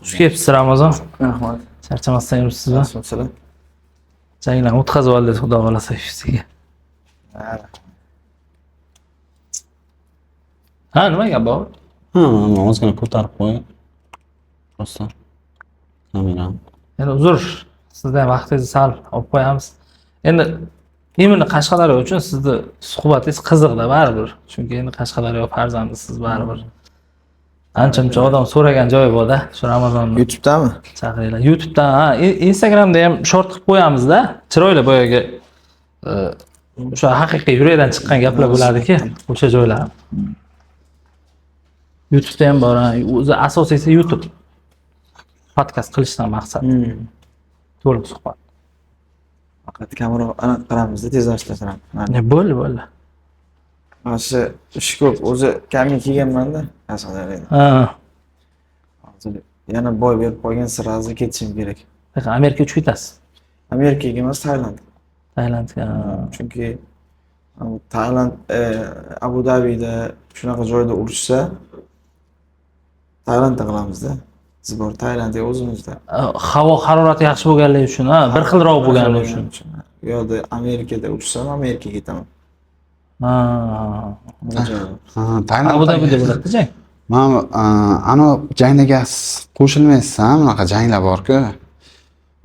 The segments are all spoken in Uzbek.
Xush kelibsiz Ramazon. Rahmat. Charchamasdan yuribsizmi? Rahmat. Janglarni o'tkazib oldik, xudo xolasa UFC'ga. Ha, nima gap bor? Ozgina ko'tarib qo'y. Prosta. Kamera. Endi uzr, sizdan vaqtingizni sal olib qo'yamiz. Endi imini Qashqadaryo uchun sizni suhbatingiz qiziqda baribir. Chunki endi Qashqadaryo farzandisiz baribir. Ancha-muncha odam so'ragan joyi bor-da, shu Ramazonni. YouTube'dami? Chaqiringlar. YouTube'dan, ha, Instagramda ham short qilib qo'yamiz-da. Chiroyli boyagi o'sha haqiqiy yurakdan chiqqan gaplar bo'ladiki, o'sha joylar. YouTube'da ham bor, o'zi asosiysi YouTube. Podkast qilishdan maqsad. To'liq suhbat. Faqat kamera aniq qilamizda tezlashtirib. Bo'ldi. Mana shu ish ko'p. O'zi kamin kelganman-da, Qashqadaryoda. Ha. Hozir yana boy berib qo'ygan sirazi ketishim kerak. Amerikaga uchib ketasiz. Amerikaga emas, Tailand. Tailandga. Chunki Tailand Abu Dabida shunaqa joyda urushsa Tailandda qilamizda. Siz bor Tailandga o'zimizda. Havo harorati yaxshi bo'lganligi uchun, ha, bir xilroq bo'lganligi uchun. U yoqda Amerikada urushsam, Amerikaga ketaman. Ha. Tailand. Abu Dabida bo'ladi jang. Mana ana jangga qo'shilmaysiz, bunaqa janglar bor-ku.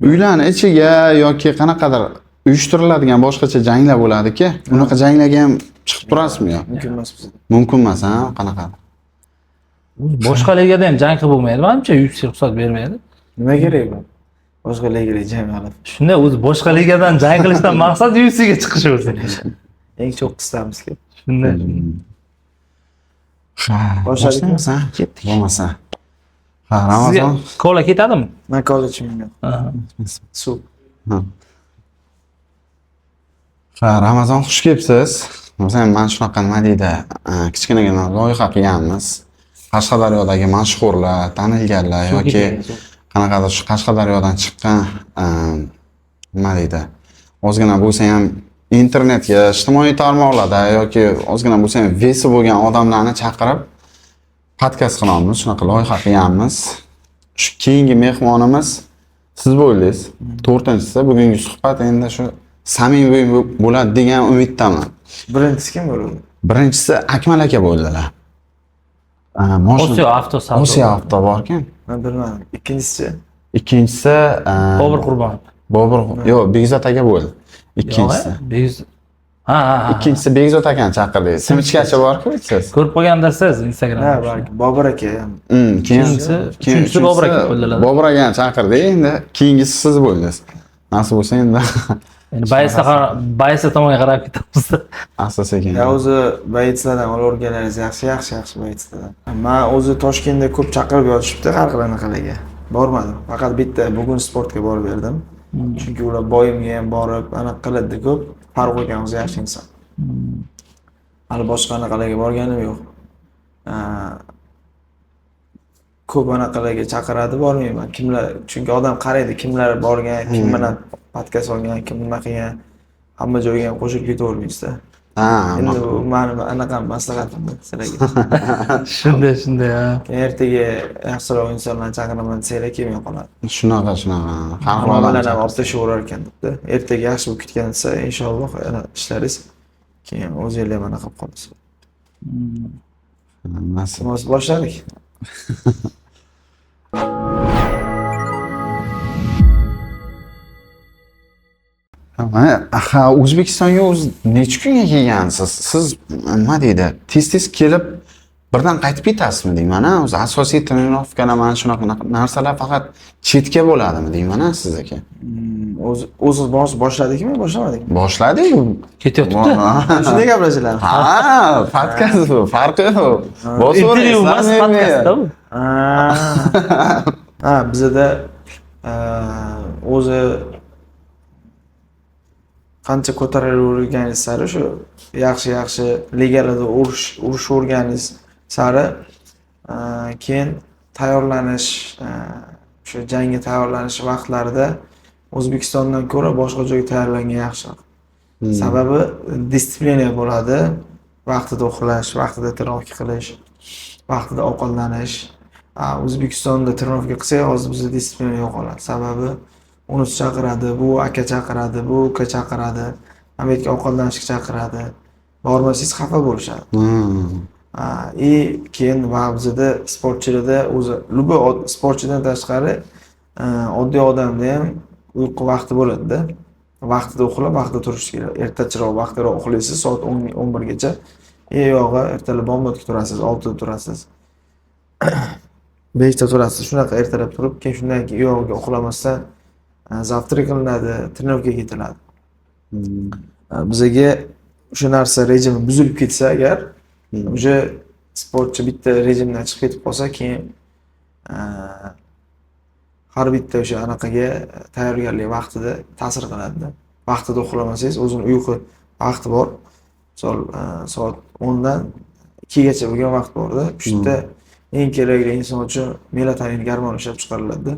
Uylarni ichiga yoki qanaqadir uyushtiriladigan boshqacha janglar bo'ladiki, unaqa janglarga ham chiqib turasizmi yo? Mumkin emas bizda. Mumkin emas, ha, qanaqa? Boshqa ligada ham jang qilib bo'lmaydi, menimcha UFC ruxsat bermaydi. Nima kerak bu? Boshqa ligaga jang qilib. Shunda o'zi boshqa ligadan jang qilishdan maqsad UFC'ga chiqish o'zi. Eng cho'q istamizki. Shunda. Boshladikmi? Ketdik. Bo'lmasa. Ha, Ramazon. Kola ketadimi? Men kollejim yo'q. Suv. Ha, Ramazon xush kelibsiz. Masalan, men shunaqa nima deydi, kichkinagina loyiha qilganmiz. Qashqadaryodagi mashhurlar, tanilganlar yoki qanaqadir shu Qashqadaryodan chiqqan nima deydi, ozgina bo'lsa ham internetga, ijtimoiy tarmoqlarda yoki ozgina bo'lsa ham vesi bo'lgan odamlarni chaqirib podkast qilamiz, shunaqa loyiha qilganmiz. Shu keyingi mehmonimiz siz bo'ldingiz. 4-si bugungi suhbat endi shu samimiy bo'ladi degan umiddaman. Birinchisi kim bo'ldi? Birinchisi Akmal aka bo'ldilar. Osiyo avtosavdo. Osiyo avto bor-ku. Men bilmadim. Ikkinchisi Bobur Qurbonov. Yo'q, Begzod aka bo'ldi. Ikkinchisi. Ha. Ikkinchisi Begzod akani chaqirdik. Simichkacha bor-ku, siz. Ko'rib qo'ygandirsiz Instagramda. Ha, balki Bobur aka ham. Keyinchisi Bobur aka bo'ldilar. Bobur akani chaqirdik, endi keyingisi siz bo'ldingiz. Nasib bo'lsa endi Baysa tomonga qarab ketamiz. Asta-sekin. Ya o'zi bayitlardan o'rganlaringiz yaxshi bayitlardan. Men o'zi Toshkentda ko'p chaqirib yotishibdi har xil anaqalarga. Bormadim. Faqat bitta bugun sportga borib berdim. Chunki ular boyimga ham borib, anaqa qiladi ko'p. Farq qo'ygan o'zi yaxshi inson. Hali boshqa anaqalarga borganim yo'q. Ko'p anaqalarga chaqiradi, bormayman. Kimlar, chunki odam qaraydi, kimlar borgan, kim bilan podkast olgan, kim nima qilgan, hamma joyga ham qo'shib ketavermaysiz-da. Endi bu meni anaqa maslahatim sizlarga. Shunday, ha. Ertaga yaxshiroq insonlarni chaqiraman desanglar kelmay qoladi. Shunaqa. Hammalarni olib tashlaverar ekan debdi. Ertaga yaxshi bo'lib ketgan desa, inshaalloh ishlaringiz keyin o'zingizlar ham anaqa qilib qolasiz. Nasib. Boshladik. Ha, O'zbekistonga o'zi necha kunga kelgansiz? Siz nima deydi? Tez kelib birdan qaytib ketasizmi deyman-a? O'zi asosiy trenirovkalar mana shunaqa narsalar faqat chetga bo'ladimi deyman-a siz aka? O'zi boshladikmi, boshlamadikmi? Boshladik. Ketyapti. Shunday gaplashiladi. Ha, podkast bu, farqi yo'q. Intervyu emas, podkastda bu. Ha, bizda o'zi qancha ko'taraverganingiz sari shu yaxshi ligalarda urushaverganingiz sari keyin tayyorlanish, shu jangga tayyorlanish vaqtlarida O'zbekistondan ko'ra boshqa joyga tayyorlangan yaxshiroq. Sababi disiplina bo'ladi, vaqtida uxlash, vaqtida trenirovka qilish, vaqtida ovqatlanish. O'zbekistonda trenirovka qilsak, hozir bizda disiplina yo'qoladi. Sababi unisi chaqiradi, bu aka chaqiradi, bu uka chaqiradi, mana bu yerga ovqatlanishga chaqiradi. Bormasangiz xafa bo'lishadi. Keyin bizada sportchilarda o'zi sportchidan tashqari oddiy odamda ham uyqu vaqti bo'ladi-da. Vaqtida uxlab, vaqtida turish kerak. Ertachiroq vaqtliroq uxlaysiz, soat 10-11 gacha. Yog'i ertalab bomdodga turasiz, 6 da turasiz. 5 da turasiz. Shunaqa ertalab turib, keyin shundan keyin yog'iga uxlamasdan zavtrak qilinadi, trenirovkaga ketiladi. Bizaga o'sha narsa rejimi buzilib ketsa agar, o'sha sportchi bitta rejimdan chiqib ketib qolsa, keyin har bitta o'sha anaqaga tayyorgarlik vaqtida ta'sir qiladi. Vaqtida uxlamasangiz, o'zini uyqu vaqti bor. Misol soat 10 dan 2 gacha bo'lgan vaqt bor-da. Shu yerda eng kerakli inson uchun melatonin gormoni ishlab chiqariladi.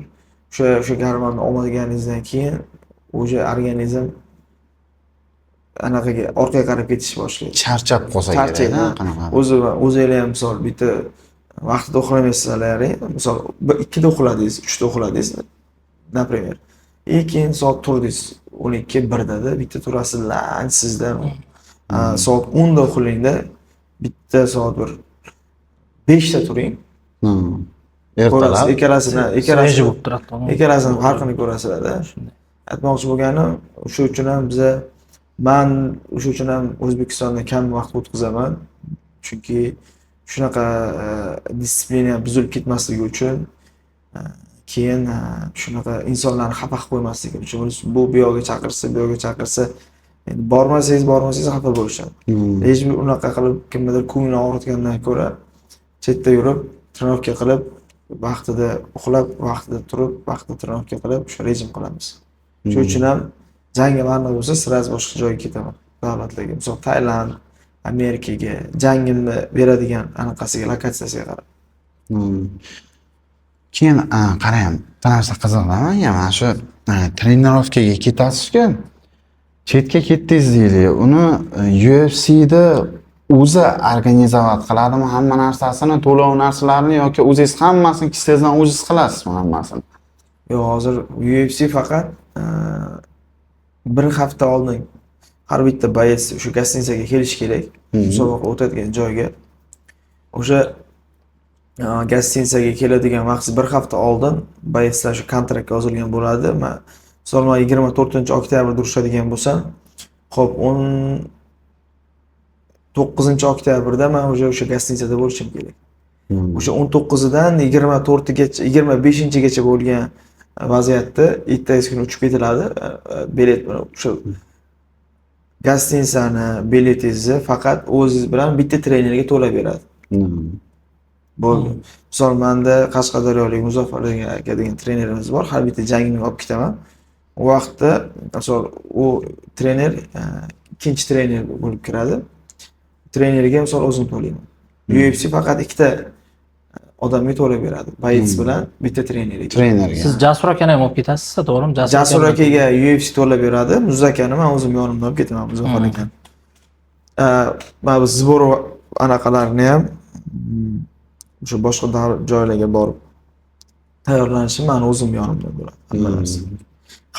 O'sha gormonni olmaganingizdan keyin o'sha organizm anaqaga orqaga qarab ketishni boshlaydi. Charchab qolsa kerak. Qanaqa? O'zingizlar ham misol bitta vaqtida uxlamaysizlar, misol 2 da uxladingiz, 3 da uxladingiz, например. Keyin soat turdingiz 12-1 da bitta turasiz lansizdan. Soat 10 da uxlangda, bitta soat 5 da turing. Ertalab ikkalasini farqini ko'rasizlar-da. Aytmoqchi bo'lganim, o'sha uchun ham men o'sha uchun ham O'zbekistonda kam vaqt o'tkazaman. Chunki shunaqa disiplina buzilib ketmasligi uchun, keyin shunaqa insonlarni xafa qilib qo'ymasligi uchun bu yoqqa chaqirsa, bu yoqqa chaqirsa, endi bormasangiz xafa bo'lishadi. Hech bir unaqa qilib kimnidir ko'ngli og'ritgandan ko'ra, chetda yurib, trenirovka qilib, vaqtida uxlab, vaqtida turib, vaqtida trenirovka qilib, shu rejim qilamiz. Shuning uchun ham jangga ma'no bo'lsa, sirasi boshqa joyga ketaman. Davlatlarga, misol Tailand, Amerikaga jangimni beradigan anaqasiga, lokatsiyasiga qarab. Keyin qarang, bitta narsa qiziqda menga, mana shu trenirovkaga ketasiz-ku, chetga ketdingiz deylik, uni UFC'da o'zi organizovat qiladimi hamma narsasini, to'lov narsalarini yoki o'zingiz hammasini kissangizdan o'zingiz qilasizmi hammasini? Yo'q, hozir UFC faqat bir hafta oldin har bitta boyets o'sha gastinisaga kelish kerak. Musobaqa o'tadigan joyga. O'sha gastinisaga keladigan vaqt bir hafta oldin boyetslar shu kontraktga yozilgan bo'ladi. Men 24-oktyabrda urushadigan bo'lsam, xo'p 19-oktyabrda men o'sha gastinisada bo'lishim kerak. O'sha 19-dan 24-gacha, 25-gacha bo'lgan vaziyatda ertasi kuni uchib ketiladi bilet bilan. O'sha gastinisani biletingizni faqat o'zingiz bilan bitta trenerga to'lab beradi. Bo'ldi. Misol menda Qashqadaryolik Muzaffar degan trenerimiz bor. Har bitta jangimni olib ketaman. U vaqtda misol u trener ikkinchi trener bo'lib kiradi. Trenerga misol o'zim to'layman. UFC faqat ikkita odamga to'lab beradi. Boyets bilan bitta trenerga. Siz Jasur akani ham olib ketasiz, to'g'rimi? Jasur akaga UFC to'lab beradi. Muzaffar akani men o'zim yonimda olib ketaman, Muzaffar akani. Men bu zbor anaqalarni ham o'sha boshqa joylarga borib tayyorlanishim men o'zim yonimda bo'ladi.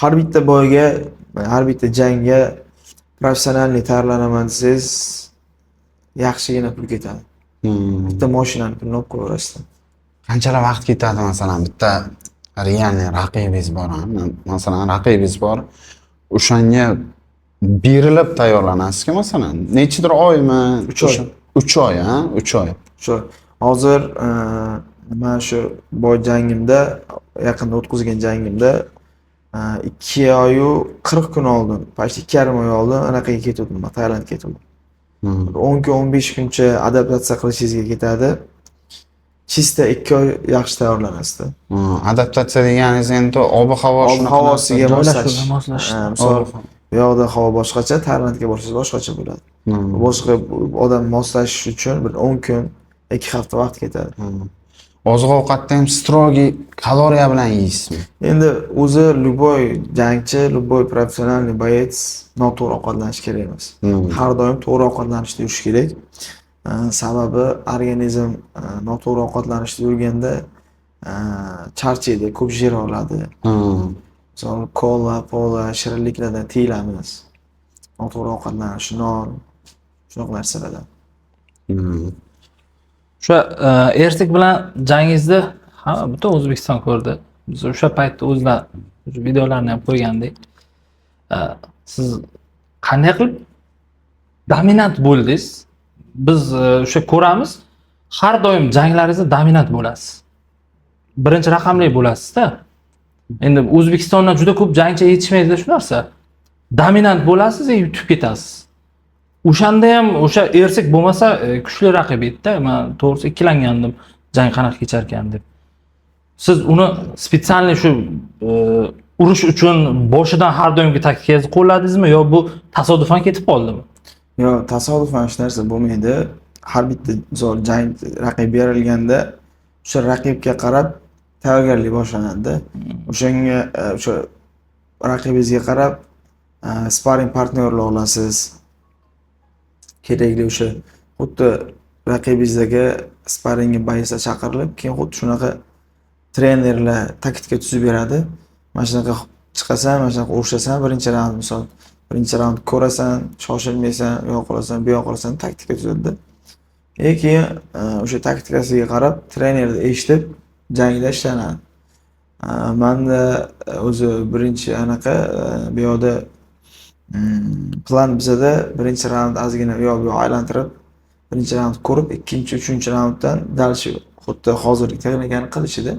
Har bitta boyga, har bitta jangga professionalni tayyorlanaman desangiz, yaxshigina pul ketadi. Bitta mashinani pulini olib qo'yaverasiz. Qanchalar vaqt ketadi masalan bitta realniy raqibingiz bor, masalan raqibingiz bor, o'shanga berilib tayyorlanasizmi masalan? Nechidir oymi? 3 oy. 3 oy, ha? 3 oy. Shu hozir men shu boy jangimda, yaqinda o'tkazgan jangimda 2 oy 40 kun oldin, почти 2,5 oy oldin anaqaga ketdim, Tailandga ketdim. 10 kun 15 kuncha adaptatsiya qilishingizga ketadi. Chista 2 oy yaxshi tayyorlanasiz. Adaptatsiya deganingiz endi ob-havo havosiga moslashish. Misol bu yoqda havo boshqacha, Tailandga borsangiz boshqacha bo'ladi. Boshqa odam moslashish uchun bir 10 kun, 2 hafta vaqt ketadi. Oziq-ovqatda ham strogi kaloriya bilan yeysizmi? Endi o'zi любой jangchi, любой professionalniy boyets noto'g'ri ovqatlanish kerak emas. Har doim to'g'ri ovqatlanishda yurish kerak. Sababi organizm noto'g'ri ovqatlanishda yurganda charchaydi, ko'p jir oladi. Misol kola, pola, shirinliklardan tiyilamiz. Noto'g'ri ovqatlanish, non, shunaqa narsalardan. O'sha Ertik bilan jangingizni butun O'zbekiston ko'rdi. Biz o'sha paytda o'zlar videolarni ham qo'ygandik. Siz qanday qilib dominant bo'ldingiz? Biz o'sha ko'ramiz, har doim janglaringizda dominant bo'lasiz. Birinchi raqamli bo'lasiz-da. Endi O'zbekistondan juda ko'p jangchi yetishmaydi shu narsa. Dominant bo'lasiz va yutib ketasiz. O'shanda ham o'sha Ertik bo'lmasa kuchli raqib edi-da. Men to'g'risi ikkilangandim jang qanaqa kechar ekan deb. Siz uni spesialni shu urush uchun boshidan har doimgi taktikangizni qo'lladingizmi yo bu tasodifan ketib qoldimi? Yo'q, tasodifan hech narsa bo'lmaydi. Har bitta misol jang raqib berilganda o'sha raqibga qarab tayyorgarlik boshlanadi. O'shanga o'sha raqibingizga qarab sparring partnyorlar olasiz. Kerakli o'sha xuddi raqibingizdagi sparringga bayislar chaqirilib, keyin xuddi shunaqa trenerlar taktika tuzib beradi. Mana shunaqa chiqasan, mana shunaqa urishasan, birinchi raund misol, birinchi raund ko'rasan, shoshilmaysan, u yoq qolasan, bu yoq qolasan, taktika tuzadi. Keyin o'sha taktikasiga qarab trenerni eshitib jangda ishlanadi. Menda o'zi birinchi anaqa bu yoqda plan bizada birinchi raund ozgina u yoq bu yoq aylantirib, birinchi raund ko'rib, ikkinchi, uchinchi raunddan dal shu xuddi hozirgi texnikani qilishida.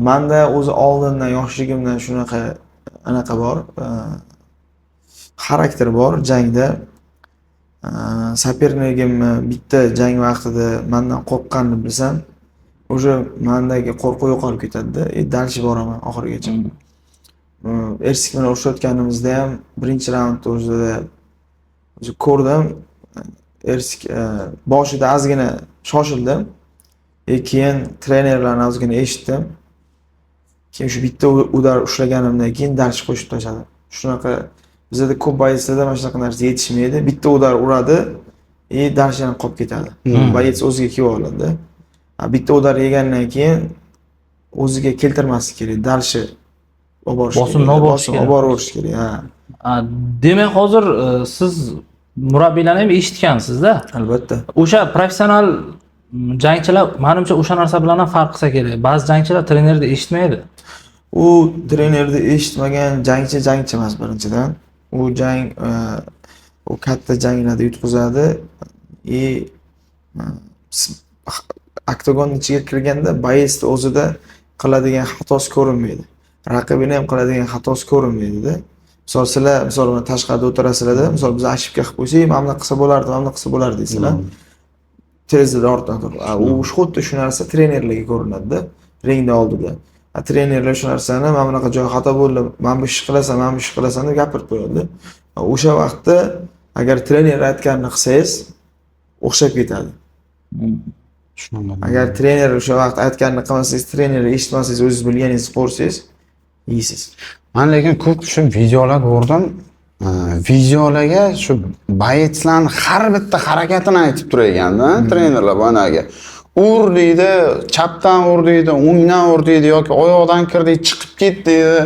Menda o'zi oldindan yoshligimdan shunaqa anaqa bor, xarakter bor jangda. Sopernigimni bitta jang vaqtida mendan qo'rqqanini bilsam, o'sha mendagi qo'rquv yo'qolib ketadi-da, dalshi boraman oxirigacha. Ertik bilan urushayotganimizda ham birinchi raundda o'zi ko'rdim. Ertik boshida ozgina shoshildim. Keyin trenerlarni ozgina eshitdim. Keyin shu bitta udar ushlaganimdan keyin dalsh qo'shib tashladi. Shunaqa bizda ko'p boyislarda mana shunaqa narsa yetishmaydi. Bitta udar uradi, dalshdan qolib ketadi. Boyis o'ziga kelib oladi. Bitta udar yegandan keyin o'ziga keltirmaslik kerak. Dalshi bosimni olib borish kerak. Demak, hozir siz murabbiylarni ham eshitgansiz-da? Albatta. O'sha professional jangchilar menimcha o'sha narsa bilan ham farq qilsa kerak. Ba'zi jangchilar trenerni eshitmaydi. U trenerni eshitmagan jangchi emas birinchidan. U jang u katta janglarda yutqizadi. Oktagon ichiga kirganda boyisni o'zida qiladigan xatosi ko'rinmaydi. Raqibini ham qiladigan xatosi ko'rinmaydi-da. Misol sizlar tashqarida o'tirasizlarda, misol biz ashibga qilib qo'ysak, mana bunaqa qilsa bo'lardi, mana bunaqa qilsa bo'lardi deysizlar. Televizorda ortdan turib. U xuddi shu narsa trenerlarga ko'rinadi-da, ringda oldida. Trenerlar shu narsani mana bunaqa joy xato bo'ldi, mana bu ish qilasan, mana bu ish qilasan deb gapirib qo'yadi. O'sha vaqtda agar trener aytganini qilsangiz, o'xshab ketadi. Agar trener o'sha vaqt aytganini qilmasangiz, trenerni eshitmasangiz, o'zingiz bilganingizni qo'rsangiz, yeysiz. Men lekin ko'p shu videolar ko'rdim. Videolarga shu boyetslarning har bitta harakatini aytib turganda, trenerlar boyagi ur deydi, chapdan ur deydi, o'ngdan ur deydi yoki oyoqdan kirdi, chiqib ket deydi.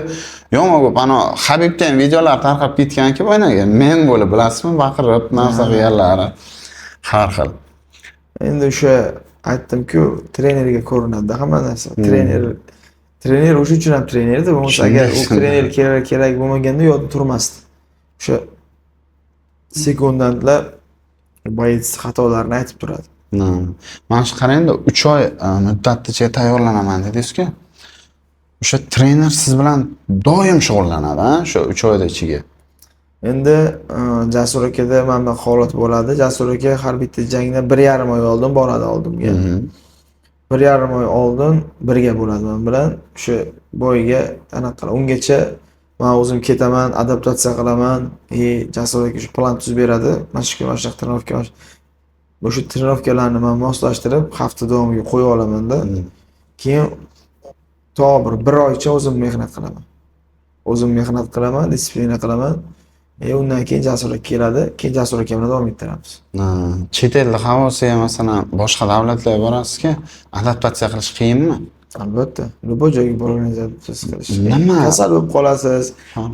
Yo'q, ko'p ana Habibda ham videolar tarqab ketganki, boyagi men bo'lib bilasizmi, baqirib narsa qilganlari har xil. Endi o'sha aytdim-ku, trenerga ko'rinadi hamma narsa. Trener o'sha uchun ham trenerda, bo'lmasa agar u trener kerak bo'lmaganda yodda turmasdi. O'sha sekundantlar boyets xatolarini aytib turadi. Mana shu qarangda 3 oy muddatgacha tayyorlanaman dedingiz-ku. O'sha trener siz bilan doim shug'ullanadi, o'sha 3 oyda ichiga. Endi Jasur akada mana bu holat bo'ladi. Jasur aka har bitta jangdan 1,5 oy oldin boradi oldimga. 1,5 oy oldin birga bo'ladi men bilan. O'sha boyga anaqa ungacha men o'zim ketaman, adaptatsiya qilaman. Jasur aka shu plan tuzib beradi. Mashq trenirovka. O'sha trenirovkalarni men moslashtirib hafta davomiga qo'yib olaman-da. Keyin to bir oycha o'zim mehnat qilaman. Disiplina qilaman. Undan keyin Jasur aka keladi. Keyin Jasur aka bilan davom ettiramiz. Chet elda havosiga masalan boshqa davlatlarga borasiz-ki, adaptatsiya qilish qiyinmi? Albatta. Любой joyga organizatsiya qilish. Nima? Kasal bo'lib qolasiz,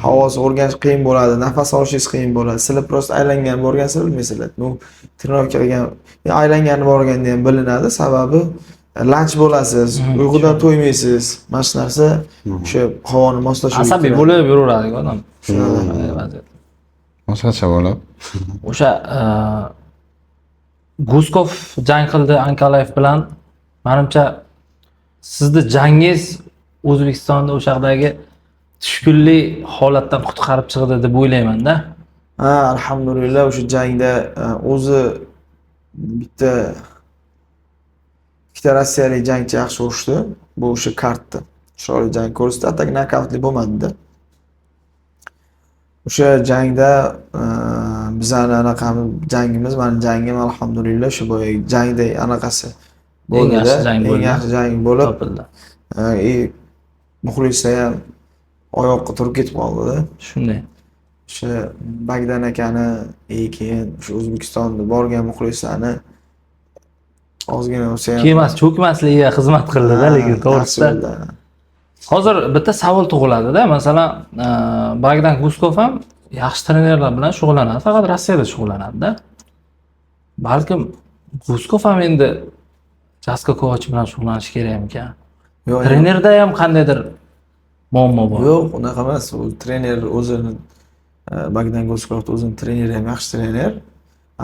havosi o'rganish qiyin bo'ladi, nafas olishingiz qiyin bo'ladi. Sizlar prosta aylangan borgansiz bilmaysizlar. Bu trenirovka qilgan, aylanganni borganda ham bilinadi, sababi lanch bo'lasiz, uyqudan to'ymaysiz. Mana shu narsa o'sha havoni moslashuv. Asabiy bo'lib yuraveradi odam. Shunday vaziyat. Boshqacha bo'lib. O'sha Guskov jang qildi Ankalayev bilan. Menimcha sizni jangingiz O'zbekistonda o'sha yoqdagi tushkunli holatdan qutqarib chiqdi deb o'ylayman-da. Ha, alhamdulillah o'sha jangda o'zi bitta ikkita rossiyalik jangchi yaxshi urishdi. Bu o'sha kartda. Chiroyli jang ko'rsatdi, atak nokautli bo'lmadi-da. O'sha jangda bizani anaqa jangimiz, meni jangim alhamdulillah shu boyagi jangday anaqasi bo'ldi. Eng yaxshi jang bo'lib topildi. Muxlislar ham oyoqqa turib ketib qoldi-da. Shunday. O'sha Bagdan akani, keyin o'sha O'zbekistonda borgan muxlislarni ozgina bo'lsa ham Kemas cho'kmasligiga xizmat qildi-da, lekin to'g'risida. Hozir bitta savol tug'iladi-da. Masalan, Bagdan Guskov ham yaxshi trenerlar bilan shug'ullanadi, faqat Rossiyada shug'ullanadi-da. Balkim Guskov ham endi Jasko Kovach bilan shug'ullanish kerakmikan? yo'q. Trenerda ham qandaydir muammo bor. Yo'q, unaqa emas. U trener o'zini Bagdan Guskov o'zini treneri ham yaxshi trener.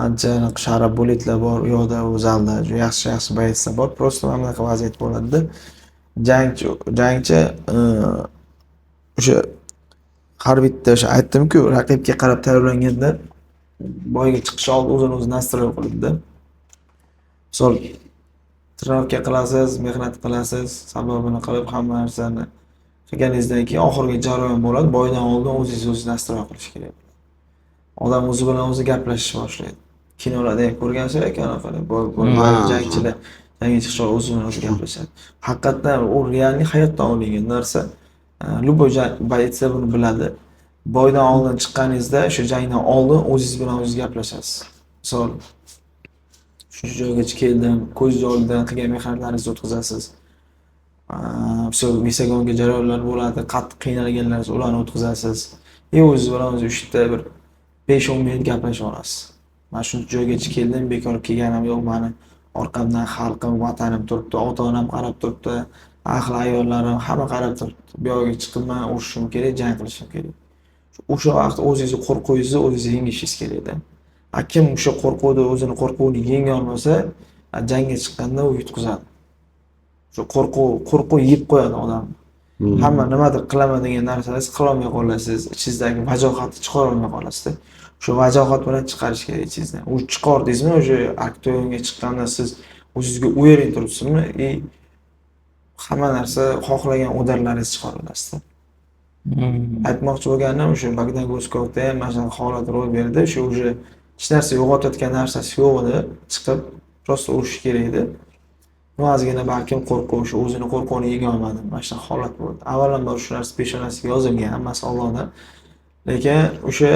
Ancha sharaf bo'litlar bor, u yoqda u zalda yaxshi boyatsa bor. Prosta mana bunaqa vaziyat bo'ladi-da. Jangchi o'sha har bitta o'sha aytdim-ku, raqibga qarab tayyorlanganda boyga chiqish oldi o'zini o'zi nastroy qiladi-da. Misol trenirovka qilasiz, mehnat qilasiz, sababini qilib hamma narsani qilganingizdan keyin oxirgi jarayon bo'ladi. Boydan oldin o'zingiz o'zi nastroy qilish kerak. Odam o'zi bilan o'zi gaplashishni boshlaydi. Kinolarda ham ko'rgansizlar ekan, jangchilar yangi chiqishlar o'zi bilan o'zi gaplashadi. Haqiqatan u realniy hayotdan olingan narsa. Любой boyatsa buni biladi. Boydan oldin chiqqaningizda, o'sha jangdan oldin o'zingiz bilan o'zingiz gaplashasiz. Misol shu joygacha keldim, ko'z oldidan qilgan mehnatlaringizni o'tkazasiz. Misol mesagonga jarayonlar bo'ladi, qattiq qiynalganlaringiz ularni o'tkazasiz. O'zingiz bilan o'zingiz ishda bir 5-10 minut gaplashib olasiz. Men shu joygacha keldim, bekor kelganim yo'q, meni orqamdan xalqim, vatanim turibdi, ota-onam qarab turibdi, ahli ayollarim hamma qarab turibdi. Bu yoqqa chiqib men urushim kerak, jang qilishim kerak. O'sha vaqt o'zingizni qo'rquvingizni o'zingiz yengishingiz kerak-da. Kim o'sha qo'rquvni o'zini qo'rquvini yenga olmasa, jangga chiqqanda u yutqizadi. Shu qo'rquv yeb qo'yadi odamni. Hamma nimadir qilaman degan narsangizni qila olmay qolasiz, ichingizdagi vajohatni chiqara olmay qolasiz-da. Shu vajohat bilan chiqarish kerak ichingizdan. U chiqardingizmi, o'sha oktagonga chiqqanda siz o'zingizga uyaring turibsizmi? Hamma narsa xohlagan o'darlaringiz chiqara olasizda. Aytmoqchi bo'lganim o'sha Bagdan Guskovda ham mana shunday holat ro'y berdi. O'sha hech narsa yo'qotayotgan narsasi yo'q edi, chiqib prosta urush kerak edi. Ozgina balkim qo'rquv, o'sha o'zini qo'rquvini yenga olmadi. Mana shu holat bo'ldi. Avvalambor shu narsa peshonasiga yozilgan, hammasi Allohdan. Lekin o'sha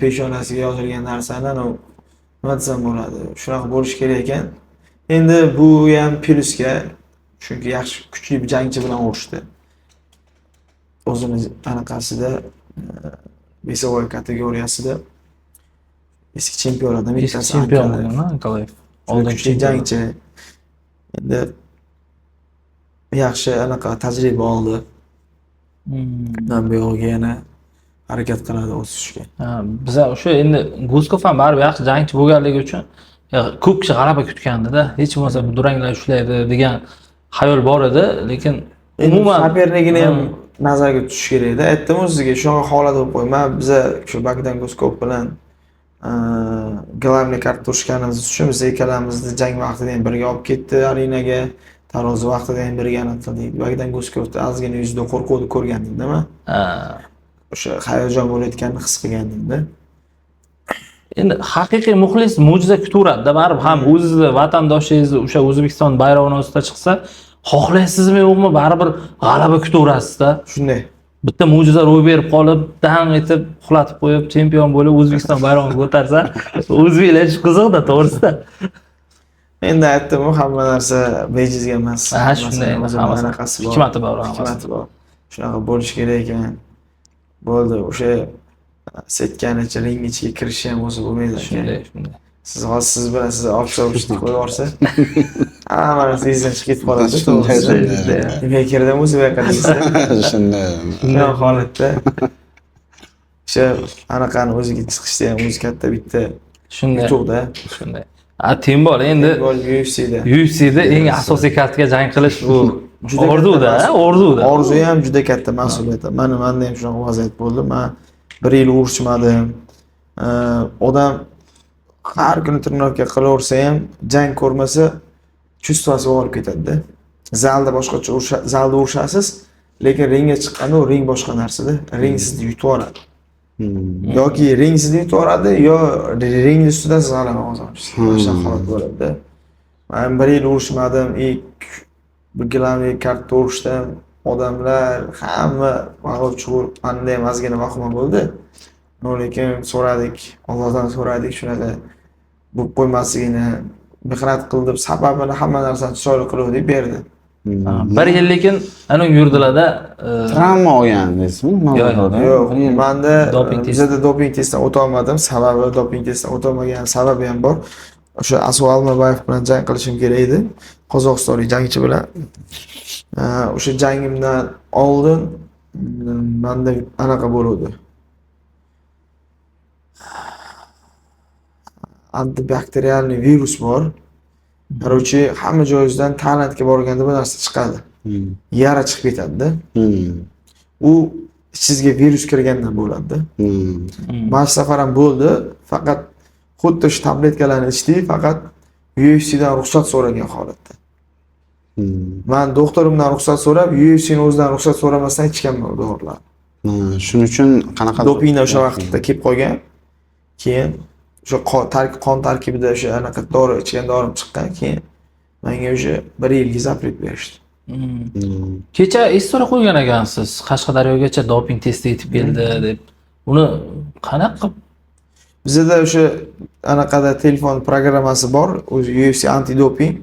peshonasiga yozilgan narsani nima desam bo'ladi? Shunaqa bo'lish kerak ekan. Endi bu ham plyusga, chunki yaxshi kuchli bir jangchi bilan urushdi. O'zini anaqasida Besovoy kategoriyasida eski chempionlardan bittasi chempion bo'lgan Ankalayev. Oldingi jangchi. Endi yaxshi anaqa tajriba oldi. Men bu yo'lga yana harakat qiladi o'sishga. Biz o'sha endi Guskov ham baribir yaxshi jangchi bo'lganligi uchun ko'p kishi g'alaba kutgandi-da. Hech bo'lmasa bu duranglar ushlaydi degan xayol bor edi, lekin umuman soperligini ham nazarga tutish kerak edi. Aytdim o'ziga shunaqa holat bo'lib qo'yma. Biz shu Bagdan Guskov bilan glavniy kart turishganimiz uchun biz ikkalamizni jang vaqtida ham birga olib ketdi arenaga, tarozi vaqtida ham birga qildik. Bagdan Guskovda ozgina yuzida qo'rquvni ko'rgandingmi? O'sha hayajon bo'layotganini his qilgandingda. Endi haqiqiy muxlis mo'jiza kutaveradi-da, baribir ham o'zingizni vatandoshingizni o'sha O'zbekiston bayrog'ini ostida chiqsa, xohlaysizmi yo'qmi, baribir g'alaba kutaverasiz-da. Shunday. Bitta mo'jiza ro'y berib qolib, dang etib, uxlatib qo'yib, chempion bo'lib O'zbekiston bayrog'ini ko'tarsa, o'zbeklar qiziqda, to'g'risida. Endi aytdim, hamma narsa bejizga emas. Ha, shunday endi O'zini hammasi anaqasi bor. hikmati bor hammasi. Hikmati bor. Shunaqa bo'lishi kerak ekan. Bo'ldi, o'sha setganicha ring ichiga kirishi ham o'zi bo'lmaydi ekan. Shunday. Siz hozir siz bilan sizni ofisga qo'yib yuborsa, hamma narsa izdan chiqib ketib qoladi. Shunday. Nima kirdim o'zi bu yoqqa deysiz. Shunday. Shunday holatda o'sha anaqani o'ziga chiqishda ham o'zi katta bitta Shunday. yutuqda. Shunday. Tim bor endi UFC'da. UFC'da eng asosiy kartga jang qilish bu orzuda. Orzu ham juda katta mas'uliyat. Menda ham shunaqa vaziyat bo'ldi. Men 1 yil urushmadim. Odam har kuni trenirovka qilaversa ham jang ko'rmasa chustvasi olib ketadi-da. Zalda boshqacha zalda urushasiz, lekin ringga chiqqanda u ring boshqa narsada. Ring sizni yutib oladi. Yoki ring sizni yutib oladi, yo ring ustida siz g'alaba qozonasiz. O'sha holat bo'ladi-da. Men 1 yil urushmadim, bir gilamli kartda urushdim. Odamlar hamma mag'lubchi bo'lib, menda ham ozgina vahima bo'ldi. Lekin so'radik, Allohdan so'radik, shunaqa bo'lib qo'ymasligini, mehnat qildim, sababini hamma narsani chiroyli qilib deb berdi. 1 yil lekin ana yurdilarda Travma olgandingizmi? Yo'q, menda bizda doping testdan o'ta olmadim. Sababi doping testdan o'ta olmagan sababi ham bor. O'sha Asov Almabayev bilan jang qilishim kerak edi. Qozog'istonlik jangchi bilan. O'sha jangimdan oldin menda anaqa bo'ldi. Antibakterialniy virus bor. Короче, hamma joyingizdan talantga borganda bu narsa chiqadi. Yara chiqib ketadi-da. U ichingizga virus kirgandan bo'ladi-da. Mana safar ham bo'ldi, faqat xuddi shu tabletkalarni ichdik, faqat UFC'dan ruxsat so'ragan holatda. Men doktorimdan ruxsat so'rab, UFC'ning o'zidan ruxsat so'ramasdan ichganman dorilarni. Shuning uchun qanaqa dopingda o'sha vaqtda kelib qolgan. Keyin o'sha qon tarkibida o'sha anaqa dori ichgan dorim chiqqan, keyin menga o'sha 1 yilga zapret berishdi. Kecha istora qo'ygan ekansiz, Qashqadaryogacha doping testi yetib keldi deb. Uni qanaqa qilib bizda o'sha anaqada telefon programmasi bor, o'zi UFC antidoping.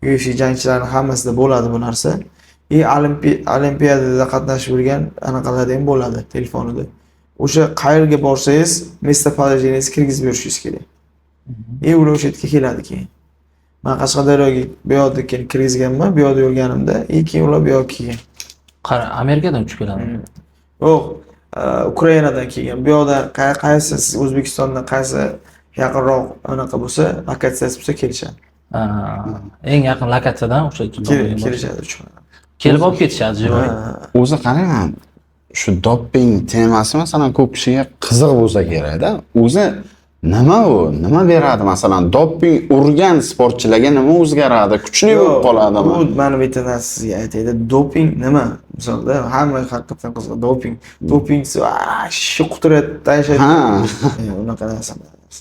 UFC jangchilarining hammasida bo'ladi bu narsa. Olimpiadada qatnashib yurgan anaqalarda ham bo'ladi telefonida. O'sha qayerga borsangiz, местоположениеңizga kirgizib yurishingiz kerak. Ular o'sha yerga keladi keyin. Men Qashqadaryoga bu yoqda keyin kirgizganman, bu yoqda yurganimda, keyin ular bu yoqqa kelgan. Qara, Amerikadan uchib keladi. Yo'q, Ukrainadan kelgan. Bu yoqda qaysi siz O'zbekistondan qaysi yaqinroq anaqa bo'lsa, lokatsiyasi bo'lsa kelishadi. Eng yaqin lokatsiyadan o'sha kelishadi. Kelib olib ketishadi, jivoy. O'zi qarang, shu doping temasi masalan ko'p kishiga qiziq bo'lsa kerak-da. O'zi nima u? Nima beradi masalan doping urgan sportchilarga nima o'zgaradi? Kuchli bo'lib qoladimi? Bu meni bitta narsa sizga aytaydi. Doping nima? Misolda hamma haqiqatan qiziq. Doping shu quturib tashlaydi. Unaqa narsa emas.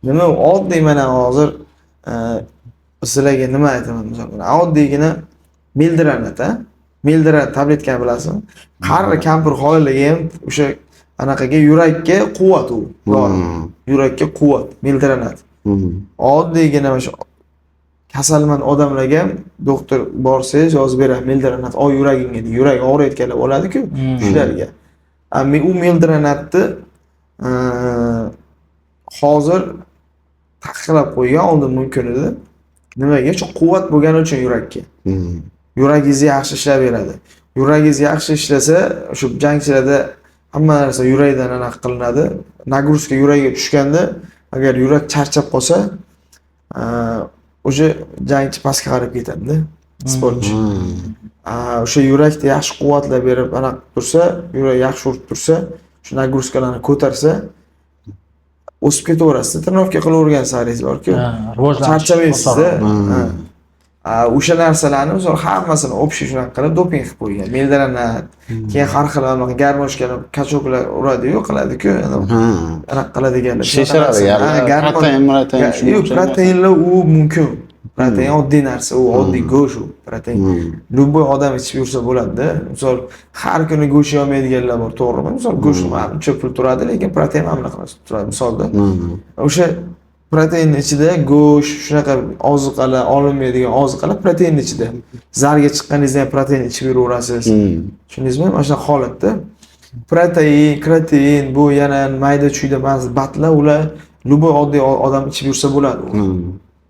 Nima oddiy mana hozir sizlarga nima aytaman misolda? Oddiygina mildiranat, mildiranat tabletkani bilasizmi? Qari kampir xolalarga ham o'sha anaqaga yurakka quvvat u. Yurakka quvvat, mildiranat. Oddiygina o'sha kasalmand odamlarga ham doktor borsangiz yozib beradi mildiranat. Yuragingga, yurak og'riyotganlar bo'ladi-ku, shularga. U mildiranatni hozir taqiqlab qo'ygan, oldin mumkin edi. Nimaga? Shu quvvat bo'lgani uchun yurakka. Yuragingiz yaxshi ishlayveradi. Yuragingiz yaxshi ishlasa, shu jangchilarda hamma narsa yurakdan aniq qilinadi. Nagruska yuragiga tushganda, agar yurak charchab qolsa, o'sha jangchi pastga qarab ketadi-da, sportchi. O'sha yurakda yaxshi quvvatlab berib, aniq tursa, yurak yaxshi urib tursa, shu nagruskalarni ko'tarsa, o'sib ketaverasiz. Trenirovka qilavergan saringiz bor-ku. Charchamaysiz-da. O'sha narsalarni misol hammasini общий shunaqa qilib doping qilib qo'ygan. Mildiranat, keyin har xil garmoshkalar, kachoklar uradi-yu, qiladi-ku. Aniq qiladiganlar. Protein, proteinlar u mumkin. Protein oddiy narsa, u oddiy go'sht u. Protein. Любой odam ichib yursa bo'ladi-da. Misol har kuni go'sht yemaydiganlar bor, to'g'rimi? Misol go'sht ham cho'pilib turadi, lekin protein ham aniq turadi misolda. O'sha Proteinni ichida go'sht, shunaqa ozuqalar, olinmaydigan ozuqalar proteinni ichida. Zarga chiqqaningizda ham protein ichib yuraverasiz. Tushundingizmi? Mana shunaqa holatda protein, kreatin bu yana mayda-chuyda ba'zi batlar ular любой oddiy odam ichib yursa bo'ladi.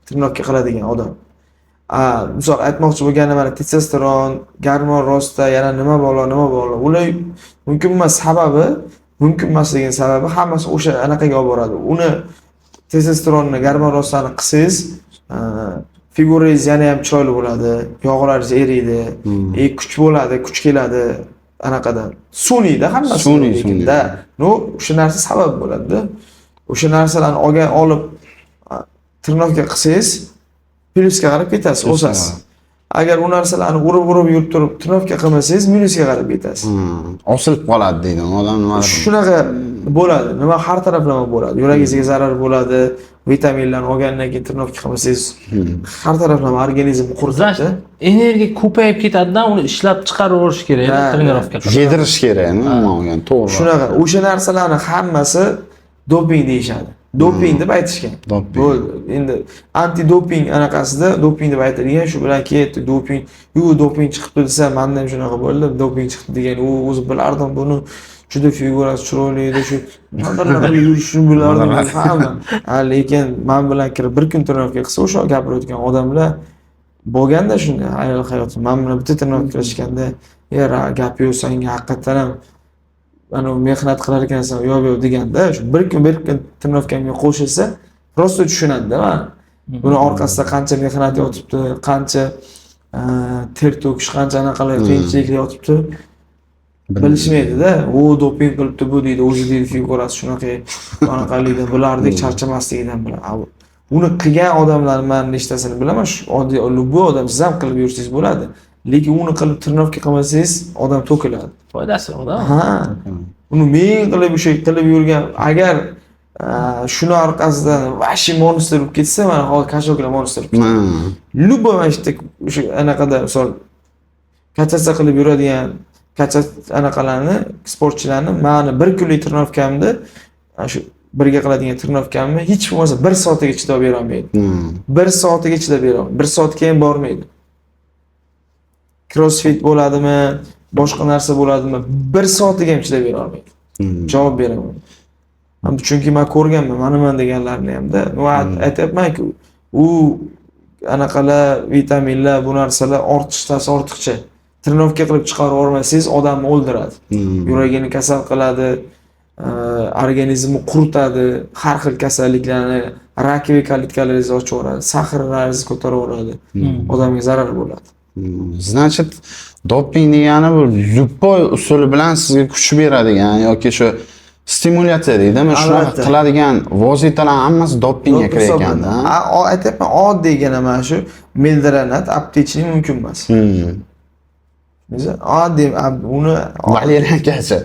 Tirnoqqa qiladigan odam. Misol aytmoqchi bo'lganim mana testosteron, gormon rostda yana nima bor. Ular mumkin emas sababi, mumkin emasligining sababi hammasi o'sha anaqaga olib boradi. Uni testosteronni, gormon rostani qilsangiz, figurangiz yana ham chiroyli bo'ladi, yog'laringiz eriydi, kuch bo'ladi, kuch keladi anaqadan. Sun'iyda hammasi sun'iyda. O'sha narsa sabab bo'ladi-da. O'sha narsalarni olib tirnoqqa qilsangiz, plyusga qarab ketasiz, o'sasiz. Agar u narsalarni urib yurib turib tirnoqqa qilmasangiz, minusga qarab ketasiz. Osilib qoladi deydi odam nima. Shunaqa bo'ladi. Nima har taraflama bo'ladi. Yuragingizga zarar bo'ladi. Vitaminlarni olgandan keyin tirnoqqa qilmasangiz, har taraflama organizmni quritadi. Energiya ko'payib ketadidan uni ishlab chiqaraverish kerak, trenirovka qilib. Yedirish kerak, nima olgan, to'g'ri. Shunaqa. O'sha narsalarni hammasi doping deyishadi. Doping deb aytishgan. Bo'ldi. Endi anti-doping anaqasida doping deb aytilgan, shu bilan ketdi doping. Doping chiqibdi desa, menda ham shunaqa bo'ldi. Doping chiqdi degan, u o'zi bilardim buni. Juda figurasi chiroyli edi, shu qanday yurishini bilardim hamma. Lekin men bilan kirib bir kun trenirovka qilsa, o'sha gapirayotgan odamlar bo'lganda shunday ayol hayoti. Men bilan bitta trenirovka qilishganda, gap yo'q, senga haqiqatan ham ana mehnat qilar ekansan, yo'q deganda, shu bir kun trenirovkamga qo'shilsa, prosta tushunadi-da. Buni orqasida qancha mehnat yotibdi, qancha ter to'kish, qancha anaqalar qiyinchiliklar yotibdi. Bilishmaydi-da. U doping qilibdi bu deydi, o'zi deydi figurasi shunaqa, anaqalikdan bilardik, charchamasligidan biladi. Uni qilgan odamlar men nechtasini bilaman, shu oddiy bu odam siz ham qilib yursangiz bo'ladi. Lekin uni qilib trenirovka qilmasangiz, odam to'kiladi. Foydasi yo'q-da. Uni men qilib o'sha qilib yurgan, agar shuni orqasidan vashi monster bo'lib ketsa, mana hozir kashoklar monster bo'lib ketadi. Любой mashta o'sha anaqada, misol kachacha qilib yuradigan kacha anaqalarni, sportchilarni meni bir kunlik trenirovkamda, shu birga qiladigan trenirovkamni hech bo'lmasa 1 soatga chidab bera olmaydi. 1 soatga chidab bera olmaydi. 1 soatga ham bormaydi. Crossfit bo'ladimi, boshqa narsa bo'ladimi, 1 soatga ham chidab bera olmaydi. Javob beraman. Chunki men ko'rganman, manaman deganlarni hamda, aytayapman-ku, u anaqalar, vitaminlar, bu narsalar ortiqcha. Trenirovka qilib chiqarib olmasangiz, odamni o'ldiradi. Yuragini kasal qiladi, organizmni quritadi, har xil kasalliklarni, rakoviy kalitkalarni ochaveradi, sahrlaringizni ko'taraveradi. Odamga zarar bo'ladi. Значит, doping degani bu любой usuli bilan sizga kuch beradigan yoki shu stimulyatsiya deydimi, shunaqa qiladigan vositalar hammasi dopingga kirgan-da. Aytayapman, oddiygina mana shu mildiranat, aptechniy mumkin emas. Oddiy uni valeriankacha.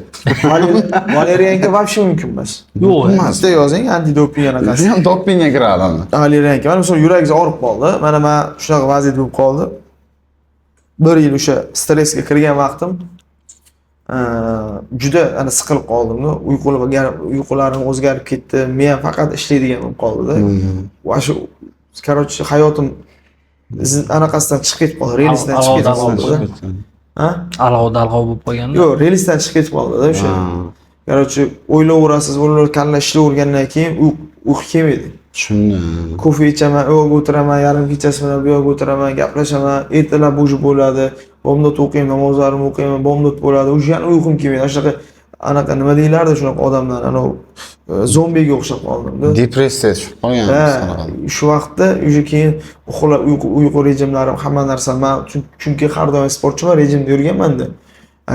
Valerianka вообще mumkin emas. Yo'q, bitta yozing antidoping anaqasi. Bu ham dopingga kiradi. Valerianka. Mana misol yuragingiz og'rib qoldi. Mana men shunaqa vaziyat bo'lib qoldi. 1 yil o'sha stressga kirgan vaqtim juda ana siqilib qoldim-da. Uyqularim o'zgarib ketdi. Men faqat ishlaydigan bo'lib qoldi-da. Va shu короче hayotim anaqasidan chiqib ketib qoldi, relsdan chiqib ketib qoldi. Alg'ov bo'lib qolganda. Yo'q, relsdan chiqib ketib qoldi-da o'sha. Короче, o'ylayverasiz, kalla ishlayvergandan keyin uyqu kelmaydi. Shunda. Kofe ichaman, yo'q o'tiraman, yarim kechasi bilan bu yoqqa o'tiraman, gaplashaman, ertalab bo'sh bo'ladi, bomdod o'qiyman, namozlarimni o'qiyman, bomdod bo'ladi. O'sha yana uyqum kelmaydi. Shunaqa anaqa nima deylardi shunaqa odamlar, zombiga o'xshab qoldim-da. Depressiya tushib qolgan sanaqa. Shu vaqtda o'sha keyin uyqu rejimlarim, hamma narsa men chunki har doim sportchiman, rejimda yurganman-da.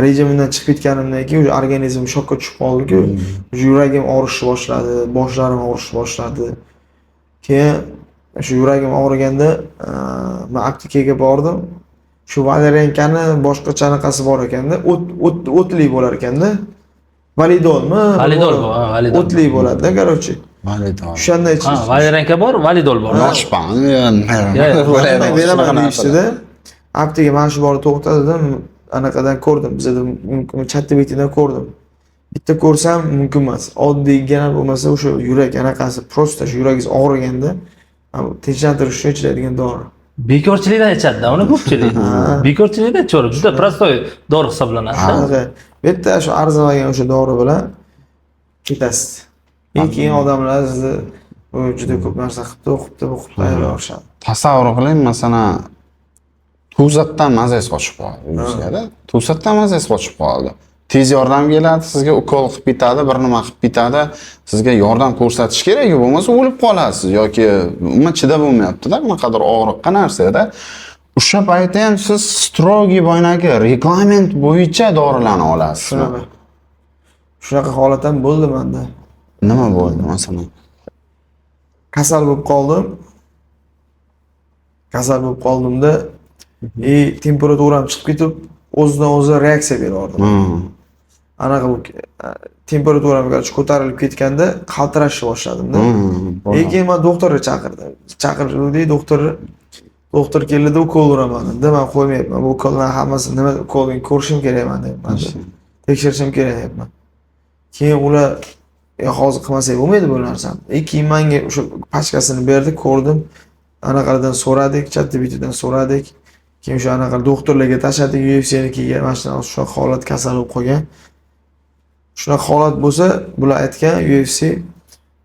Rejimimdan chiqib ketganimdan keyin o'sha organizm shokka tushib qoldi-ku, yuragim og'rishni boshladi, boshlarim og'rishni boshladi. Keyin shu yuragim og'riganda men aptekaga bordim. Shu valeriankani boshqacha anaqasi bor ekanda, o'tli bo'lar ekanda. Validolmi? Validol bu, validol. O'tli bo'ladi-da, короче. Validol. O'shanda ichish. Valerianka bor, validol bor. Boshpan. Beraman deyishdi-da. Apteka mana shu bor to'xtadidim, anaqadan ko'rdim. Bizda chatda betidan ko'rdim. bitta ko'rsam mumkin emas. Oddiygina bo'lmasa o'sha yurak anaqasi prosta shu yuragingiz og'riganda tinchlantirish uchun ichiladigan dori. Bekorchilikdan ichadi-da uni ko'pchilik. Bekorchilikdan ichadi. Juda prostoy dori hisoblanadi. Anaqa bitta shu arzamagan o'sha dori bilan ketasiz. Keyin odamlar sizni juda ko'p narsa qilibdi, o'qibdi ayyorishadi. Tasavvur qiling, masalan, to'satdan mazangiz qochib qoldi. Yuzingizda to'satdan mazangiz qochib qoldi. Tez yordam keladi, sizga ukol qilib bitadi, bir nima qilib bitadi. Sizga yordam ko'rsatish kerak, bo'lmasa o'lib qolasiz yoki umuman chidab bo'lmayapti-da, bunaqadir og'riqqa narsada. O'sha paytda ham siz strogiy boynagi reglament bo'yicha dorilarni olasiz. Shunaqa holat ham bo'ldi menda. Nima bo'ldi masalan? Kasal bo'lib qoldim. Kasal bo'lib qoldimda, temperaturam chiqib ketib, o'zidan o'zi reaksiya beraverdim. Anaqa bu temperaturam ko'tarilib ketganda qaltirashni boshladim-da. Keyin men doktorni chaqirdim. Chaqirdik, doktor keldi, ukol uraman dedi. Men qo'ymayapman. Bu ukollarning hammasi nima ukolini ko'rishim kerak men deyapman. Tekshirishim kerak deyapman. Keyin ular hozir qilmasak bo'lmaydi bu narsani. Keyin menga o'sha pachkasini berdi, ko'rdim. Anaqalardan so'radik, chat-bitidan so'radik. Keyin o'sha anaqa doktorlarga tashladik, UFC'nikiga, mana shu holat kasal bo'lib qolgan. Shunaqa holat bo'lsa, bular aytgan UFC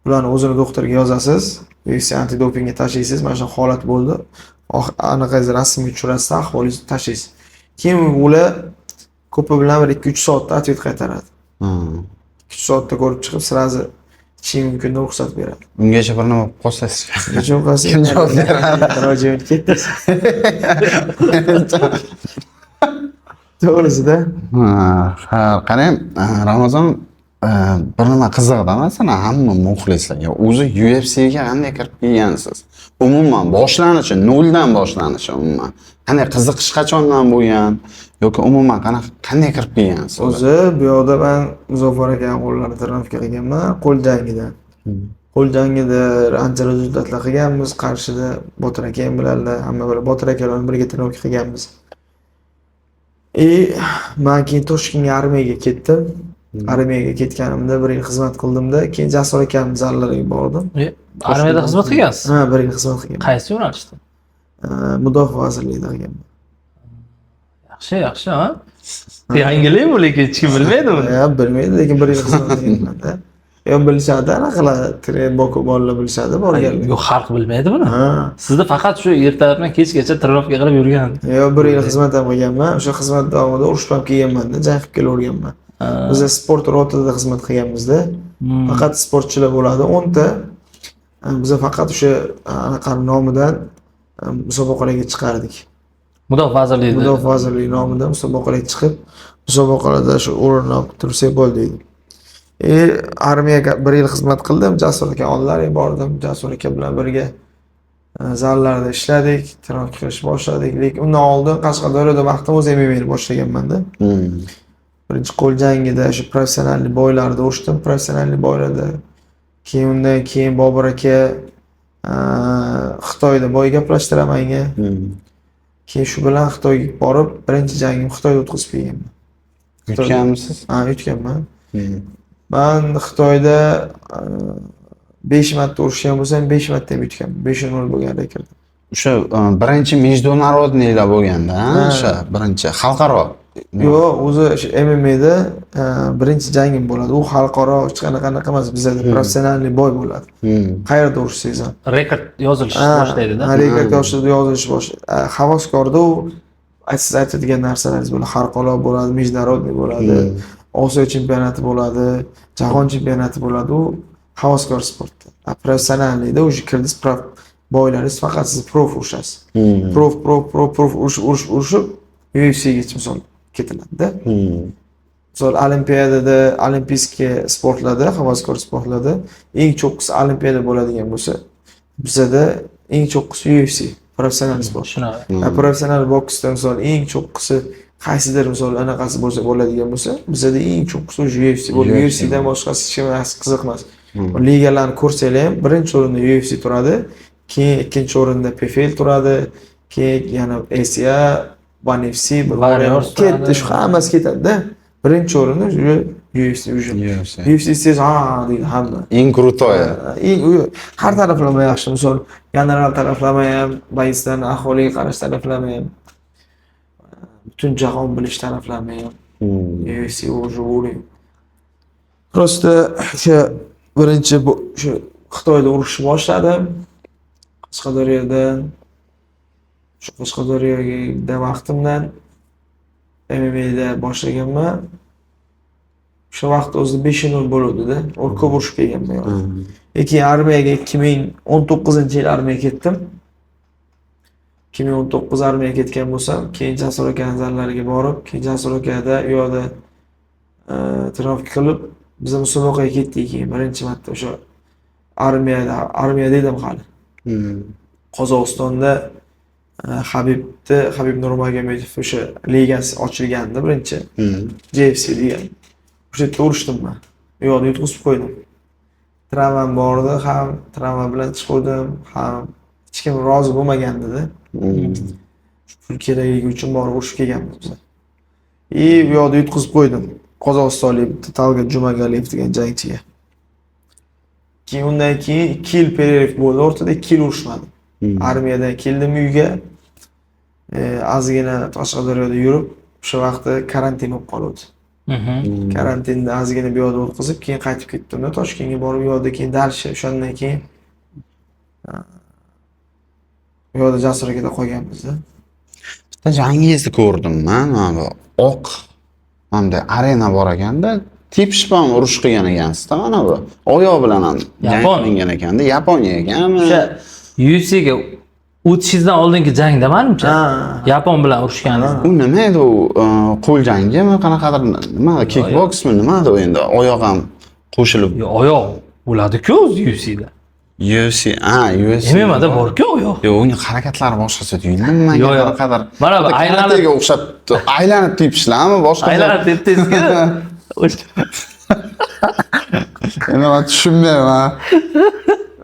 bularni o'zini doktorga yozasiz, UFC antidopingga tashlaysiz, mana shu holat bo'ldi. Anaqangizni rasmga tushirasiz, ahvolingizni tashlaysiz. Keyin ular ko'pi bilan 2-3 soatda atvet qaytaradi. 2 soatda ko'rib chiqib, sirazi ichish mumkin deb ruxsat beradi. Ungacha bir nima bo'lib qolsangiz, Nechun qilasiz? kim javob beradi? Rojiyat ketdi. To'g'risida. Ha, qarang, Ramazon bir nima qiziqda, masalan, hamma muxlislarga o'zi UFC'ga qanday kirib kelgansiz? Umuman boshlanishi, noldan boshlanishi umuman. Qanday qiziqish qachondan bo'lgan yoki umuman qanday kirib kelgansiz? O'zi bu yoqda men Muzaffar aka qo'llarida trenirovka qilganman, qo'l jangida. Qo'l jangida ancha rezultatlar qilganmiz, Qarshida Botir aka ham biladilar, hamma bilan Botir aka bilan birga trenirovka qilganmiz. Men keyin Toshkentga armiyaga ketdim. Armiyaga ketganimda 1 yil xizmat qildimda, keyin Jasur akamning zallariga bordim. Armiyada xizmat qilgansiz? Ha, 1 yil xizmat qilganman. Qaysi yo'nalishda? Mudofaa vazirligida qilganman. Yaxshi, ha? Yangilik bu, lekin hech kim bilmaydi buni. Ha, bilmaydi, lekin 1 yil xizmat qilganman-da. Ham bilishadi, anaqa tren bolalar bilishadi, borganlar. Yo'q, xalq bilmaydi buni. Ha. Sizda faqat shu ertalabdan kechgacha trenirovka qilib yurgan. Yo'q, 1 yil xizmat ham qilganman. O'sha xizmat davomida urushib ham kelganman-da, jang qilib kelaverganman. Biz sport rotida xizmat qilganmiz-da. Faqat sportchilar bo'ladi 10 ta. Biz faqat o'sha anaqa nomidan musobaqalarga chiqardik. Mudofaa vazirligi. Mudofaa vazirligi nomidan musobaqalarga chiqib, musobaqalarda shu o'rinni olib tursak bo'ldi deydi. Armiyaga 1 yil xizmat qildim, Jasur aka oldilariga bordim. Jasur aka bilan birga zallarda ishladik, trenirovka qilishni boshladik. Lekin undan oldin Qashqadaryoda vaqtim o'z MMA-ni boshlaganman-da. Birinchi qo'l jangida shu professional boylarda urishdim, professional boylarda. Keyin undan keyin Bobur aka Xitoyda boy gaplashtiraman menga. Keyin shu bilan Xitoyga borib, birinchi jangim Xitoyda o'tkazib kelganman. Yutganmisiz? Ha, yutganman. Men Xitoyda 5 marta urishgan bo'lsam, 5 marta ham yutganman. 5-0 bo'lgan rekord. O'sha birinchi международныйlar bo'lganda, o'sha birinchi xalqaro. Yo'q, o'zi MMA'da birinchi jangim bo'ladi. U xalqaro hech qanaqa emas, bizda professional boy bo'ladi. Qayerda urishsangiz ham Rekord yozilish boshlaydi-da. Rekord yozilish boshlaydi. Havoskorda u siz aytadigan narsalaringiz bo'ladi. Xalqaro bo'ladi, международный bo'ladi, Osiyo chempionati bo'ladi, jahon chempionati bo'ladi. U havaskor sportda. Professionallikda o'sha kirdingiz, boylaringiz faqat siz prof urishasiz. Prof urishib UFC'ga misol ketiladi-da. Misol olimpiadada, olimpiskiy sportlarda, havaskor sportlarda eng cho'qqisi olimpiada bo'ladigan bo'lsa, bizda eng cho'qqisi UFC, professional sport. Shunaqa. Professional boksda misol eng cho'qqisi qaysidir misol anaqasi bo'ladigan bo'lsa, bizda eng cho'qqisi UFC bo'ladi. UFCdan boshqasi hech kimga qiziqmas. Ligalarni ko'rsanglar ham birinchi o'rinda UFC turadi, keyin ikkinchi o'rinda PFL turadi, keyin yana ASIA, ONE FC, ketdi, shu hammasi ketadi-da. Birinchi o'rinda UFC уже. UFC. UFC desa, ha deydi hamma. Eng krutoy. Har taraflama yaxshi. Misol, general taraflama ham, bokslarning ahvoliga qarash taraflama ham, butun jahon bilish taraflama ham. UFC уже o'rin. Prosta o'sha birinchi o'sha Xitoyda urushni boshladim. Qashqadaryodan shu Qashqadaryoga vaqtimdan MMA'da boshlaganman. O'sha vaqt o'zida 5-0 bo'luvdi-da. Ko'p urushib kelganman. Lekin armiyaga 2019-yil armiyaga ketdim. 2019 armiyaga ketgan bo'lsam, keyin Jasur aka nazarlariga borib, keyin Jasur akada u yoqda trafik qilib, biz musobaqaga ketdik keyin birinchi marta o'sha armiya dedim hali. Qozog'istonda Habib Nurmagomedov o'sha ligasi ochilgandi birinchi. JFC degan. O'sha yerda urishdim men. U yoqda yutqizib qo'ydim. Travmam bor edi, ham travma bilan chiqdim, ham hech kim rozi bo'lmagandi-da. Pul kerakligi uchun borib urushib kelganmiz biz. Bu yoqda yutqizib qo'ydim. Qozog'istonlik Talgat Jumagaliyev degan jangchiga. Keyin undan keyin 2 yil pererv bo'ldi, o'rtada 2 yil urushmadim. Armiyadan keldim uyga. Ozgina Qashqadaryoda yurib, o'sha vaqtda karantin bo'lib qoldi. Karantinda ozgina bu yoqda o'tkazib, keyin qaytib ketdim-da Toshkentga borib, u yoqda keyin dars, o'shandan keyin bu yoqda Jasur akada qolganmiz-da. Bitta jangingizni ko'rdim men, mana bu oq hamda arena bor ekanda, tepishpam urush qilgan ekansizda mana bu. Oyoq bilan ham jang qilingan ekanda, Yaponiyaga ekanmi? O'sha UFCga o'tishingizdan oldingi jangda menimcha Yapon bilan urushganingiz. U nima edi u? Qo'l jangimi, qanaqadir nima, kickboksmi, nima edi u endi? Oyoq ham qo'shilib. Oyoq bo'ladi-ku UFCda. UFC, UFC. MMA'da bor-ku oyoq. Yo'q, uning harakatlari boshqacha tuyuldimi menga? Yo'q, qanaqadir. Mana bu aylanib o'xshab aylanib tepishlarmi, boshqa? Aylanib tepdingizku. Endi men tushunmayman.